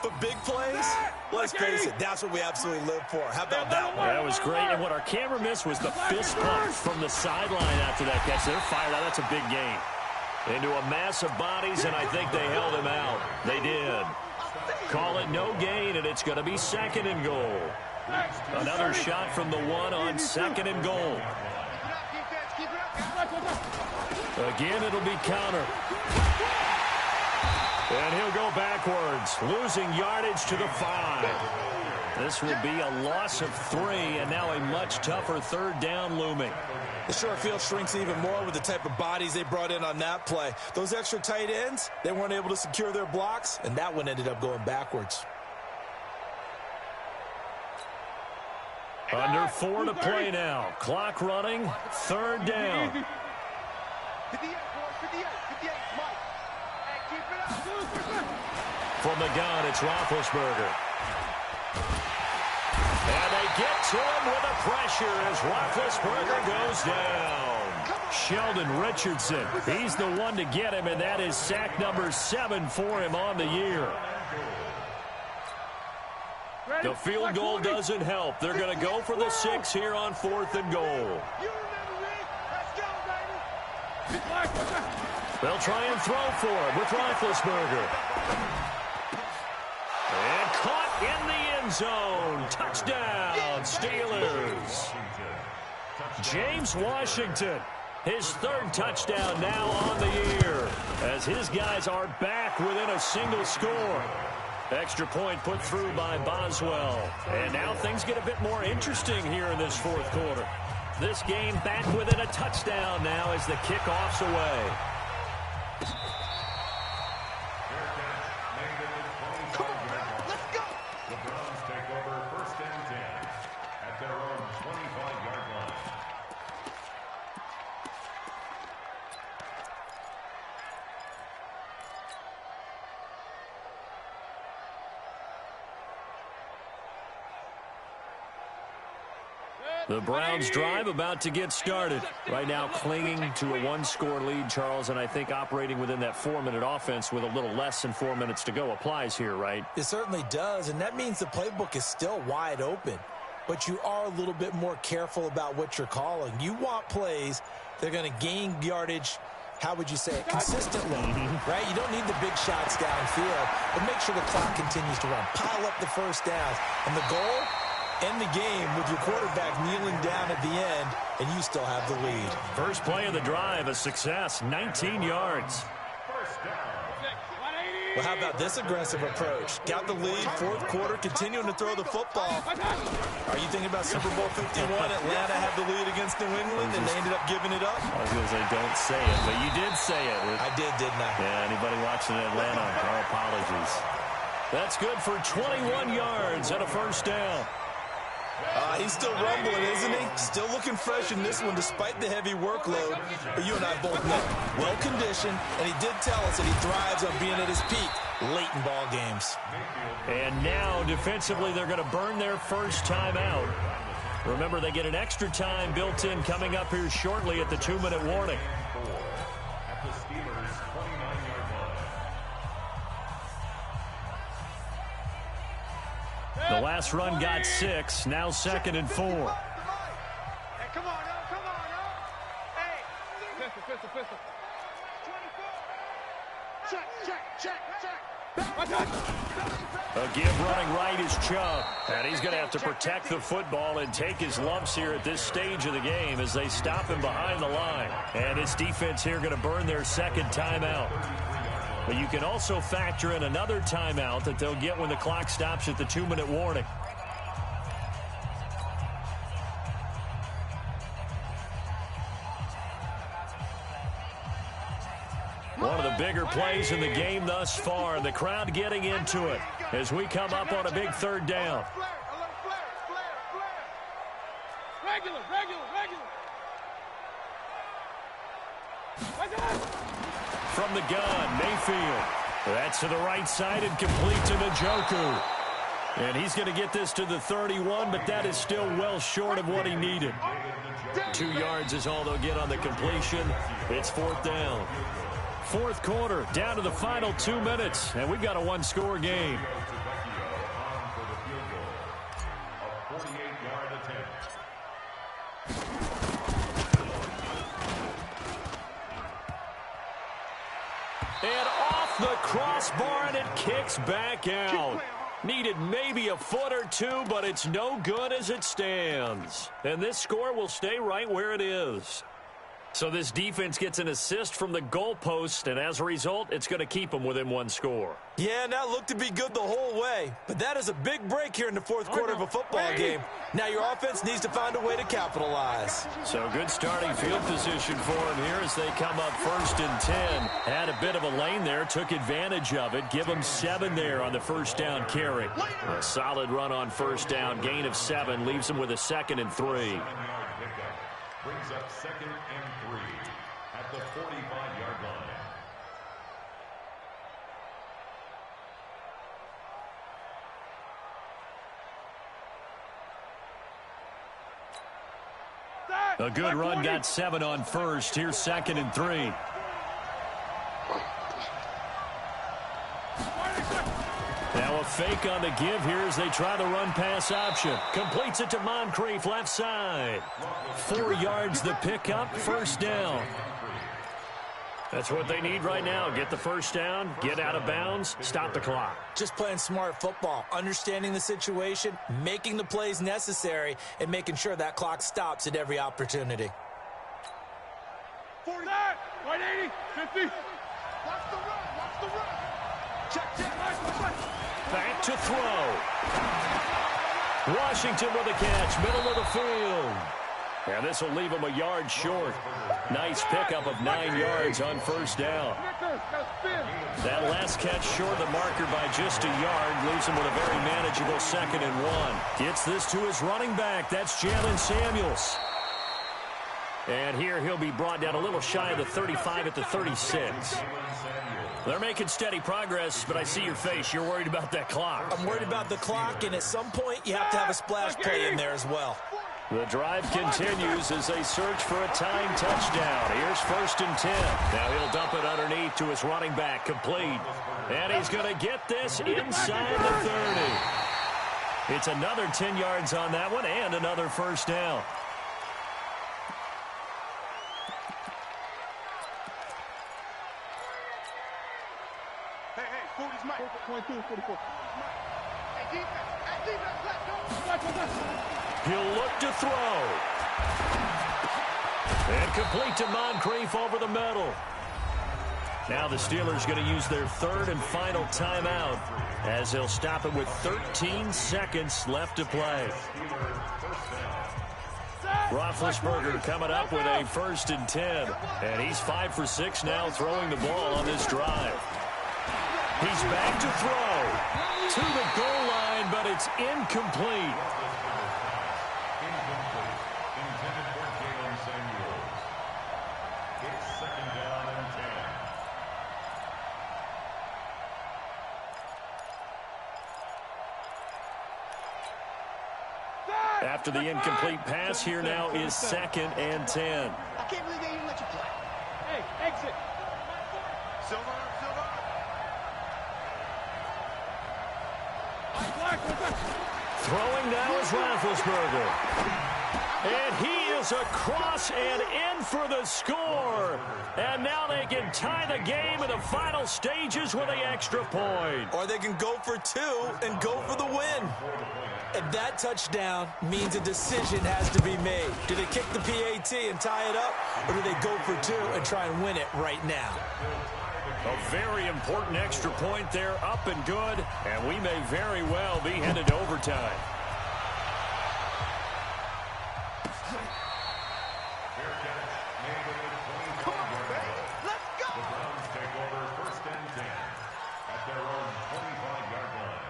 But big plays, let's face it, that's what we absolutely live for. How about that one? That was great, and what our camera missed was the fist pump from the sideline after that catch. They're fired out. That's a big gain. Into a mass of bodies, and I think they held him out. They did. Call it no gain, and it's going to be 2nd and goal. Another shot from the 1 on 2nd and goal. Again, it'll be counter. And he'll go backwards, losing yardage to the 5. This will be a loss of 3, and now a much tougher 3rd down looming. The short field shrinks even more with the type of bodies they brought in on that play. Those extra tight ends, they weren't able to secure their blocks, and that one ended up going backwards. Under 4 to play now. Clock running. 3rd down. 58, 58, Mike. Hey, keep it up. From the gun, it's Roethlisberger. And they get to him with the pressure as Roethlisberger goes down. Sheldon Richardson, he's the one to get him, and that is sack number 7 for him on the year. The field goal doesn't help. They're going to go for the 6 here on 4th and goal. They'll try and throw for him with Roethlisberger. And caught in the end zone. Touchdown, Steelers. James Washington, his 3rd touchdown now on the year, as his guys are back within a single score. Extra point put through by Boswell. And now things get a bit more interesting here in this 4th quarter. This game back within a touchdown now as the kickoff's away. Come on, man. Let's go. The Browns take over 1st and 10 at their own 25-yard line. The Browns drive about to get started. Right now clinging to a 1-score lead, Charles, and I think operating within that 4-minute offense with a little less than 4 minutes to go applies here, right? It certainly does, and that means the playbook is still wide open. But you are a little bit more careful about what you're calling. You want plays that are going to gain yardage, how would you say it, consistently, right? You don't need the big shots downfield, but make sure the clock continues to run. Pile up the first downs. And the goal? End the game with your quarterback kneeling down at the end, and you still have the lead. First play of the drive, a success, 19 yards. Well, how about this aggressive approach? Got the lead, 4th quarter, continuing to throw the football. Are you thinking about Super Bowl 51? Atlanta had the lead against New England, and they ended up giving it up? I was going to say, don't say it, but you did say it. I did, didn't I? Yeah, anybody watching Atlanta, our apologies. That's good for 21 yards and a first down. He's still rumbling, isn't he? Still looking fresh in this one despite the heavy workload. But you and I both know, well-conditioned, and he did tell us that he thrives on being at his peak late in ball games. And now, defensively, they're going to burn their first timeout. Remember, they get an extra time built in coming up here shortly at the 2-minute warning. At the Steelers' 29-yard line. The last run got 6, now 2nd and 4. Hey, come on, come on, Hey. Pistol. 24. Check. A give running right is Chubb. And he's going to have to protect the football and take his lumps here at this stage of the game as they stop him behind the line. And his defense here going to burn their 2nd timeout. But you can also factor in another timeout that they'll get when the clock stops at the 2-minute warning. One of the bigger plays in the game thus far, and the crowd getting into it as we come up on a big 3rd down. Regular. From the gun, Mayfield. That's to the right side and complete to Njoku. And he's going to get this to the 31, but that is still well short of what he needed. 2 yards is all they'll get on the completion. It's 4th down. 4th quarter, down to the final 2 minutes, and we've got a 1-score game. A 48-yard attempt. And off the crossbar, and it kicks back out. Needed maybe a foot or two, but it's no good as it stands. And this score will stay right where it is. So this defense gets an assist from the goalpost, and as a result, it's going to keep them within 1 score. Yeah, and that looked to be good the whole way. But that is a big break here in the 4th quarter of a football game. Now your offense needs to find a way to capitalize. So good starting field position for them here as they come up 1st and 10. Had a bit of a lane there, took advantage of it. Give them 7 there on the first down carry. A solid run on first down, gain of 7, leaves them with a 2nd and 3. 7-yard pickup brings up 2nd and 3 at the 45-yard line. A good run got 7 on first. Here's 2nd and 3. Now a fake on the give here as they try the run-pass option. Completes it to Moncrief, left side. 4 yards the pickup, first down. That's what they need right now. Get the first down, get out of bounds, stop the clock. Just playing smart football, understanding the situation, making the plays necessary, and making sure that clock stops at every opportunity. 40, 180, 50. Watch the run, watch the run. Check. Back to throw. Washington with a catch, middle of the field. And this will leave him a yard short. Nice pickup of 9 yards on first down. That last catch short the marker by just a yard leaves him with a very manageable 2nd and 1. Gets this to his running back. That's Jalen Samuels. And here he'll be brought down a little shy of the 35 at the 36. They're making steady progress, but I see your face. You're worried about that clock. I'm worried about the clock, and at some point you have to have a splash play in there as well. The drive continues as they search for a tying touchdown. Here's 1st and 10. Now he'll dump it underneath to his running back, complete. And he's going to get this inside the 30. It's another 10 yards on that one and another first down. Hey, 40's Mike. 22, 44. Hey, defense, let's go. He'll look to throw. And complete to Moncrief over the middle. Now the Steelers going to use their 3rd and final timeout as they'll stop it with 13 seconds left to play. Roethlisberger coming up with a 1st and 10. And he's 5 for 6 now throwing the ball on this drive. He's back to throw. To the goal line, but it's incomplete. Intended for Jalen Samuels. It's 2nd down and 10. After the incomplete pass, here now is 2nd and 10. I can't believe they even let you play. Hey, exit. Silver. Throwing now is Roethlisberger. And he is across and in for the score. And now they can tie the game in the final stages with an extra point. Or they can go for 2 and go for the win. And that touchdown means a decision has to be made. Do they kick the PAT and tie it up, or do they go for 2 and try and win it right now? A very important extra point there, up and good, and we may very well be headed to overtime. Come on, baby. Let's go. The Browns take over 1st and 10 at their own 25-yard line.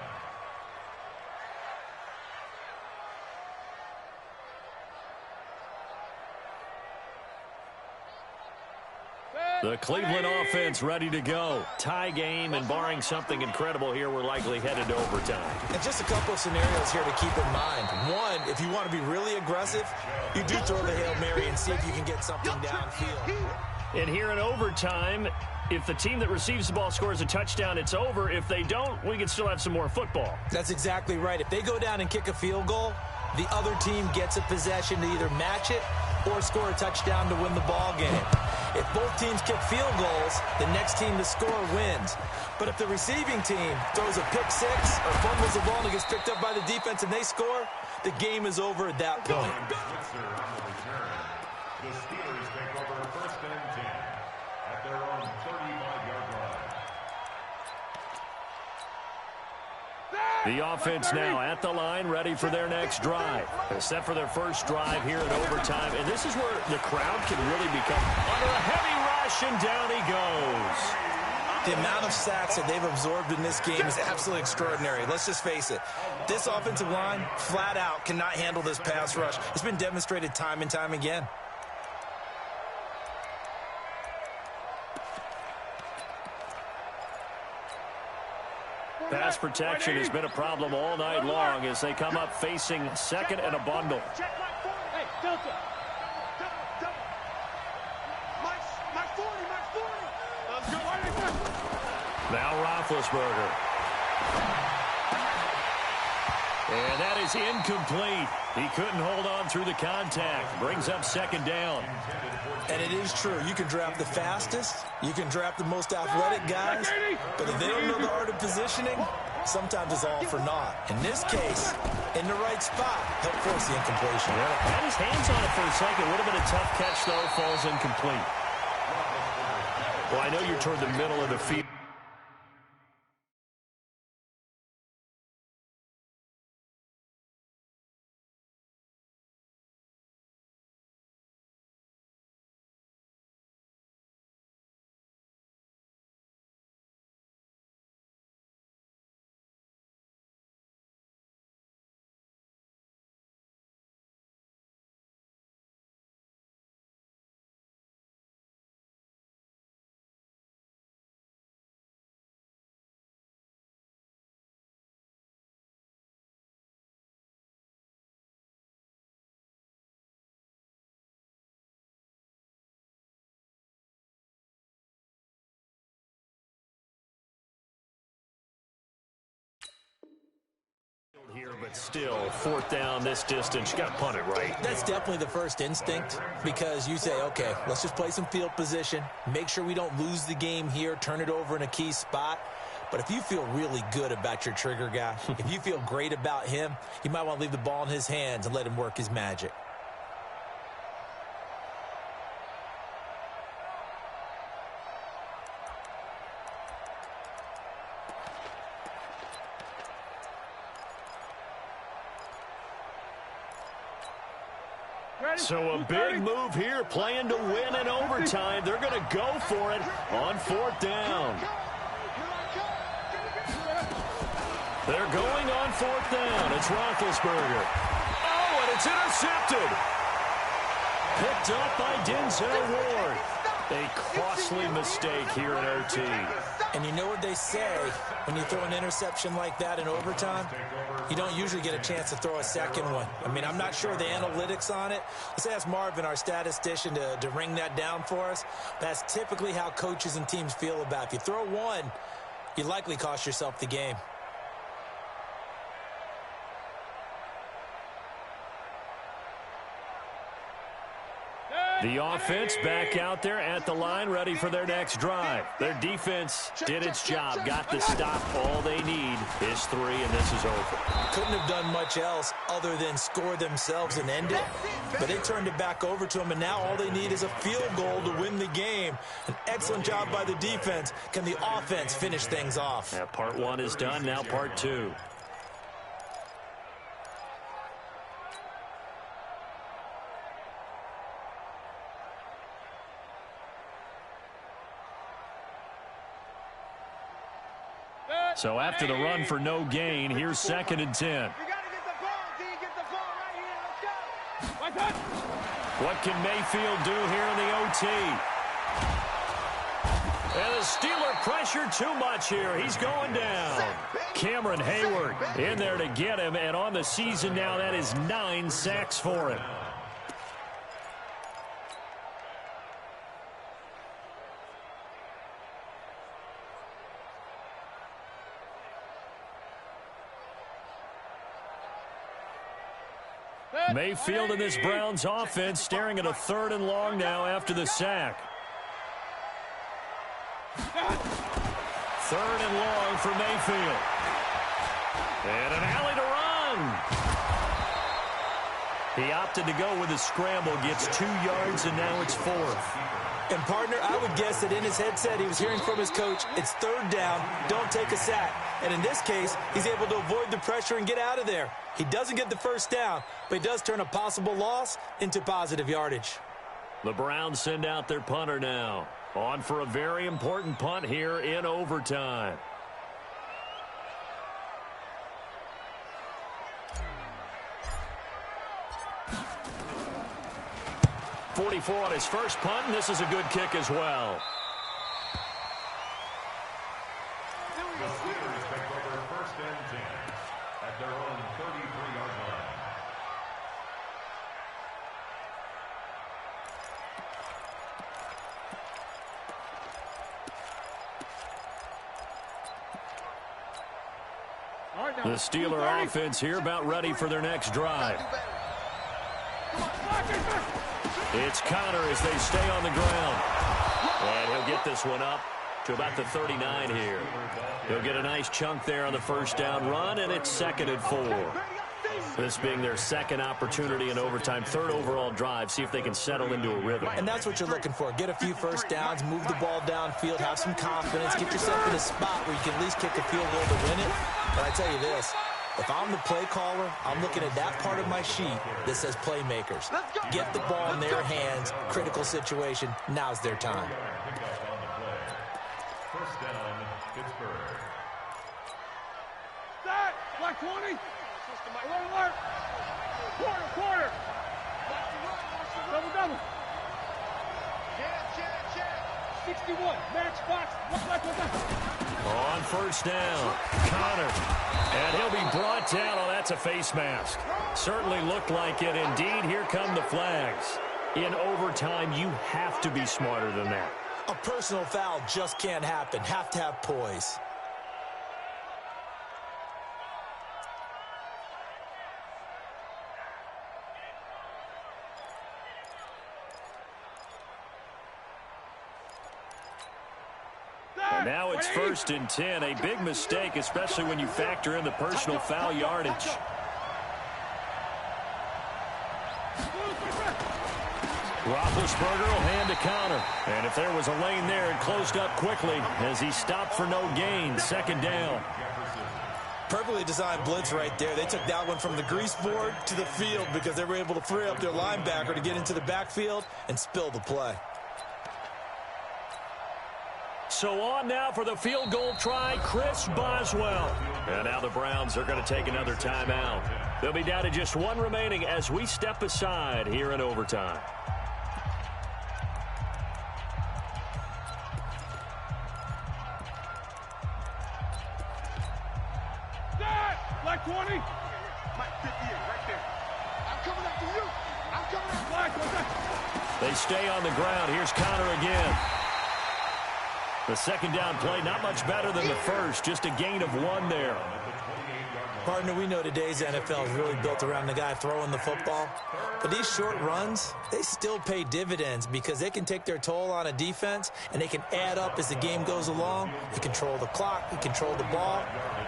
The Cleveland offense ready to go. Tie game, and barring something incredible here, we're likely headed to overtime. And just a couple of scenarios here to keep in mind. One, if you want to be really aggressive, you do throw the Hail Mary and see if you can get something downfield. And here in overtime, if the team that receives the ball scores a touchdown, it's over. If they don't, we can still have some more football. That's exactly right. If they go down and kick a field goal, the other team gets a possession to either match it or score a touchdown to win the ball game. If both teams kick field goals, the next team to score wins. But if the receiving team throws a pick 6 or fumbles the ball and it gets picked up by the defense and they score, the game is over at that point. Switzer on the return. The Steelers take over 1st and 10 at their own 35-yard line. The offense now at the line, ready for their next drive. They're set for their first drive here in overtime. And this is where the crowd can really become under a heavy rush, and down he goes. The amount of sacks that they've absorbed in this game is absolutely extraordinary. Let's just face it. This offensive line, flat out, cannot handle this pass rush. It's been demonstrated time and time again. Pass protection has been a problem all night long as they come up facing 2nd and a bundle. Hey, Delta. Now Roethlisberger. And that is incomplete. He couldn't hold on through the contact. Brings up second down. And it is true. You can draft the fastest. You can draft the most athletic guys. But if they don't know the art of positioning, sometimes it's all for naught. In this case, in the right spot, help force the incompletion. Yeah, had his hands on it for a second. Would have been a tough catch, though. Falls incomplete. Well, I know you're toward the middle of the field. Here, but still, fourth down this distance. You got to punt it, right? That's definitely the first instinct, because you say, okay, let's just play some field position, make sure we don't lose the game here, turn it over in a key spot. But if you feel really good about your trigger guy, if you feel great about him, you might want to leave the ball in his hands and let him work his magic. So a big move here, playing to win in overtime. They're going to go for it on fourth down. They're going on fourth down. It's Roethlisberger. Oh, and it's intercepted. Picked up by Denzel Ward. A costly mistake here in OT. And you know what they say, when you throw an interception like that in overtime, you don't usually get a chance to throw a second one. I mean, I'm not sure the analytics on it. Let's ask Marvin, our statistician, to ring that down for us. That's typically how coaches and teams feel about it. If you throw one, you likely cost yourself the game. The offense back out there at the line, ready for their next drive. Their defense did its job, got the stop. All they need is 3, and this is over. Couldn't have done much else other than score themselves and end it. But they turned it back over to them, and now all they need is a field goal to win the game. An excellent job by the defense. Can the offense finish things off? Yeah, part 1 is done, now part 2. So after the run for no gain, here's 2nd and 10. You got to get the ball, D. Get the ball right here. Let's go. What can Mayfield do here in the OT? And the Steeler pressure too much here. He's going down. Cameron Hayward in there to get him. And on the season now, that is 9 sacks for him. Mayfield in this Browns offense staring at a 3rd and long now after the sack. 3rd and long for Mayfield. And an alley to run. He opted to go with a scramble, gets 2 yards, and now it's 4th. And, partner, I would guess that in his headset he was hearing from his coach, it's 3rd down, don't take a sack. And in this case, he's able to avoid the pressure and get out of there. He doesn't get the 1st down, but he does turn a possible loss into positive yardage. The Browns send out their punter now. On for a very important punt here in overtime. .44 on his first punt, and this is a good kick as well. The Steelers take over 1st and 10 at their own 33-yard line. The Steeler offense here about ready for their next drive. It's Connor as they stay on the ground. And he'll get this one up to about the 39 here. He'll get a nice chunk there on the first down run, and it's 2nd and 4. This being their second opportunity in overtime, 3rd overall drive, see if they can settle into a rhythm. And that's what you're looking for. Get a few first downs, move the ball downfield, have some confidence, get yourself in a spot where you can at least kick a field goal to win it. But I tell you this, if I'm the play caller, I'm looking at that part of my sheet that says playmakers. Get the ball in their hands, critical situation, now's their time. First down, Pittsburgh. Set! Black 20! Alert! Quarter! Double! Check! 61, match box. On first down, Connor. And he'll be brought down. Oh, that's a face mask. Certainly looked like it. Indeed, here come the flags. In overtime, you have to be smarter than that. A personal foul just can't happen. Have to have poise. And now it's 1st and 10. A big mistake, especially when you factor in the personal foul yardage. Roethlisberger will hand to Connor. And if there was a lane there, it closed up quickly as he stopped for no gain. 2nd down. Perfectly designed blitz right there. They took that one from the grease board to the field because they were able to free up their linebacker to get into the backfield and spill the play. So on now for the field goal try, Chris Boswell. And now the Browns are going to take another timeout. They'll be down to just one remaining as we step aside here in overtime. Black 20! Mike, 50 right there. I'm coming after you. I'm coming after Black, They stay on the ground. Here's Connor again. The 2nd down play, not much better than the first. Just a gain of 1 there. Partner, we know today's NFL is really built around the guy throwing the football. But these short runs, they still pay dividends because they can take their toll on a defense and they can add up as the game goes along. You control the clock, you control the ball,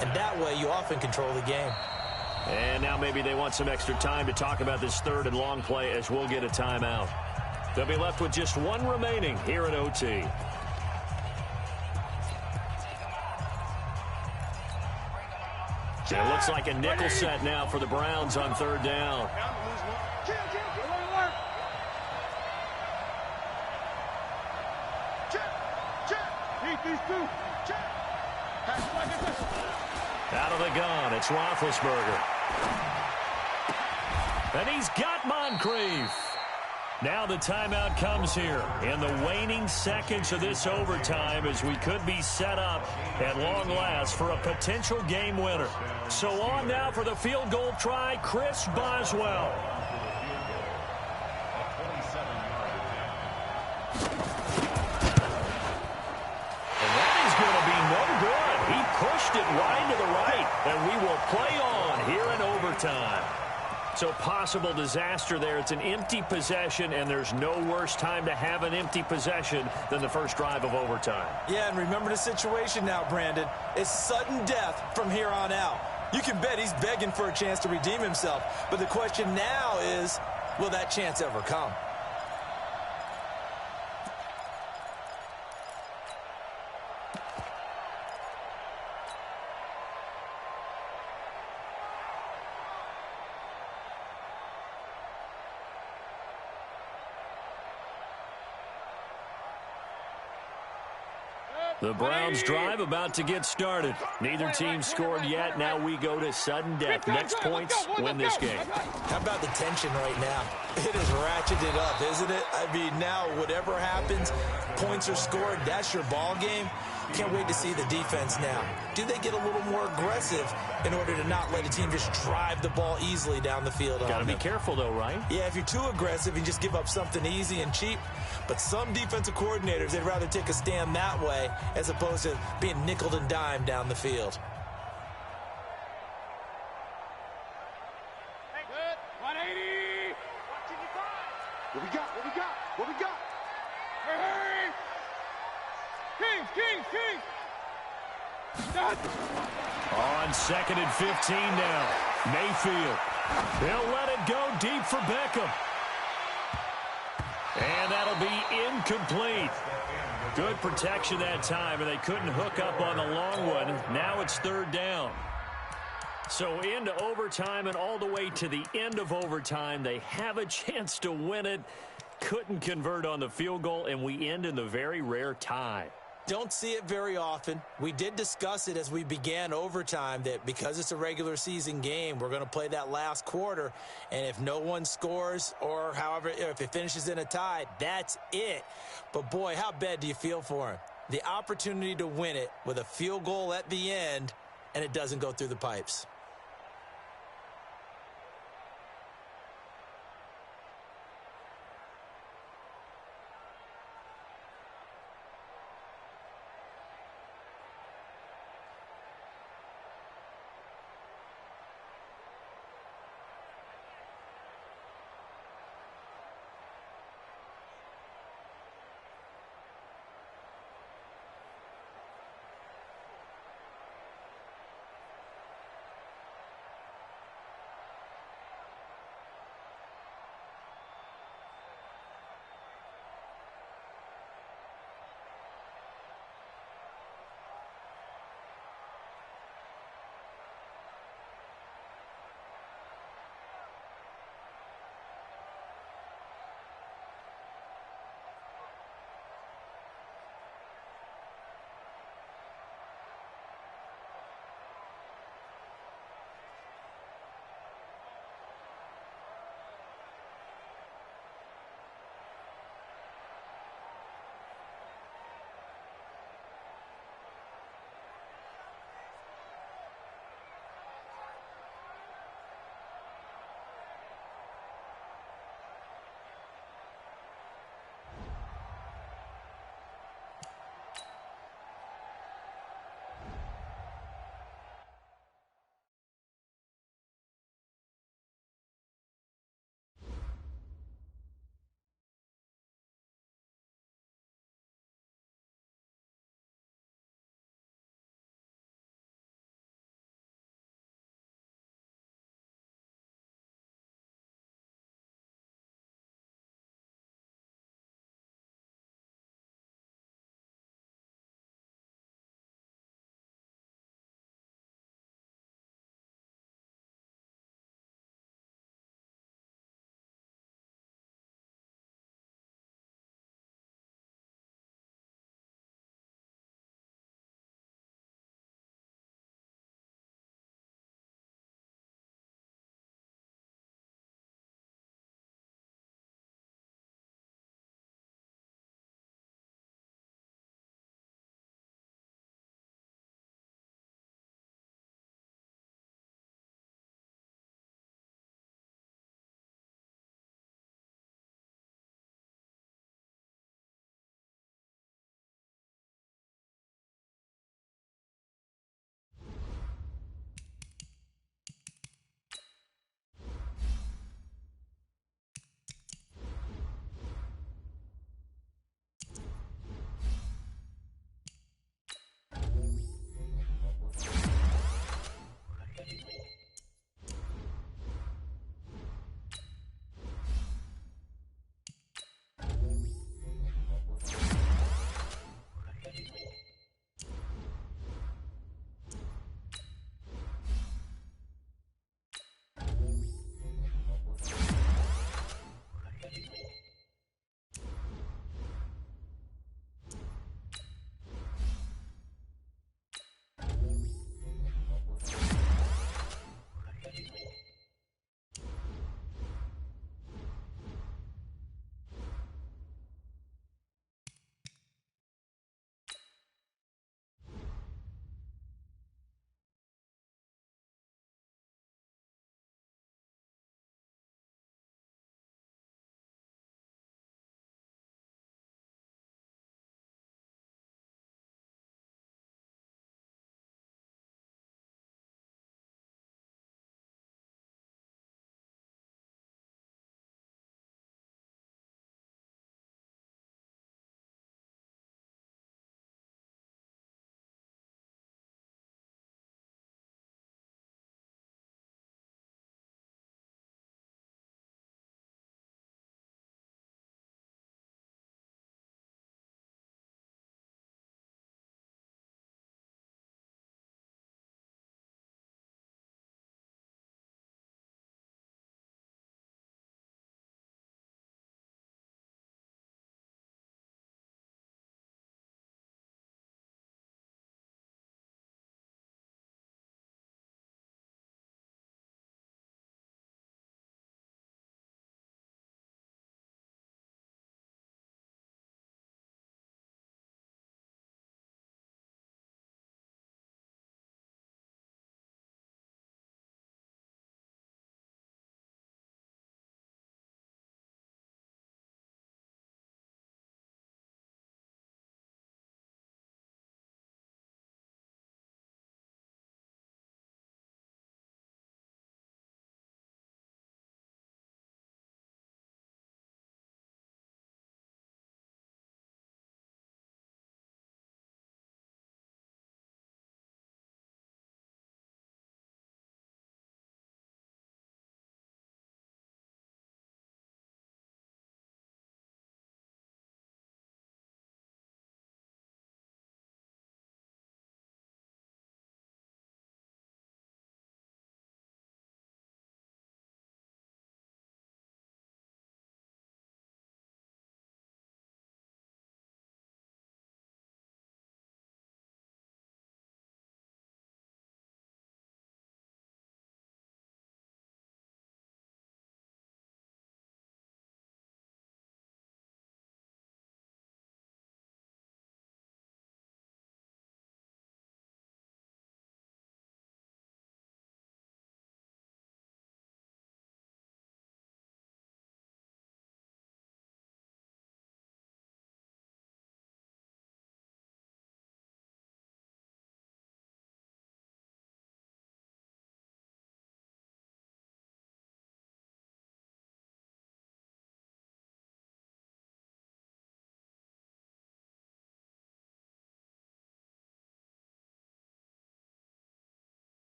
and that way you often control the game. And now maybe they want some extra time to talk about this 3rd and long play as we'll get a timeout. They'll be left with just 1 remaining here in OT. It looks like a nickel set now for the Browns on 3rd down. Out of the gun, it's Roethlisberger. And he's got Moncrief. Now the timeout comes here in the waning seconds of this overtime as we could be set up at long last for a potential game winner. So on now for the field goal try, Chris Boswell. And that is going to be no good. He pushed it wide to the right, and we will play on here in overtime. So possible disaster there. It's an empty possession, and there's no worse time to have an empty possession than the first drive of overtime. Yeah, and remember the situation now, Brandon. It's sudden death from here on out. You can bet he's begging for a chance to redeem himself. But the question now is, will that chance ever come? The Browns drive about to get started. Neither team scored yet. Now we go to sudden death. Next points win this game. How about the tension right now? It is ratcheted up, isn't it? I mean, now whatever happens, points are scored, that's your ball game. Can't wait to see the defense now. Do they get a little more aggressive in order to not let a team just drive the ball easily down the field? Got to be careful, though, right? Yeah, if you're too aggressive, you just give up something easy and cheap. But some defensive coordinators, they'd rather take a stand that way as opposed to being nickeled and dimed down the field. got? What we got? Hey! King! On 2nd and 15 now. Mayfield. He'll let it go deep for Beckham. And that'll be incomplete. Good protection that time, and they couldn't hook up on the long one. Now it's 3rd down. So into overtime and all the way to the end of overtime, they have a chance to win it. Couldn't convert on the field goal, and we end in the very rare tie. Don't see it very often. We did discuss it as we began overtime that because it's a regular season game, we're going to play that last quarter. And if no one scores or however, if it finishes in a tie, that's it. But boy, how bad do you feel for him? The opportunity to win it with a field goal at the end, and it doesn't go through the pipes.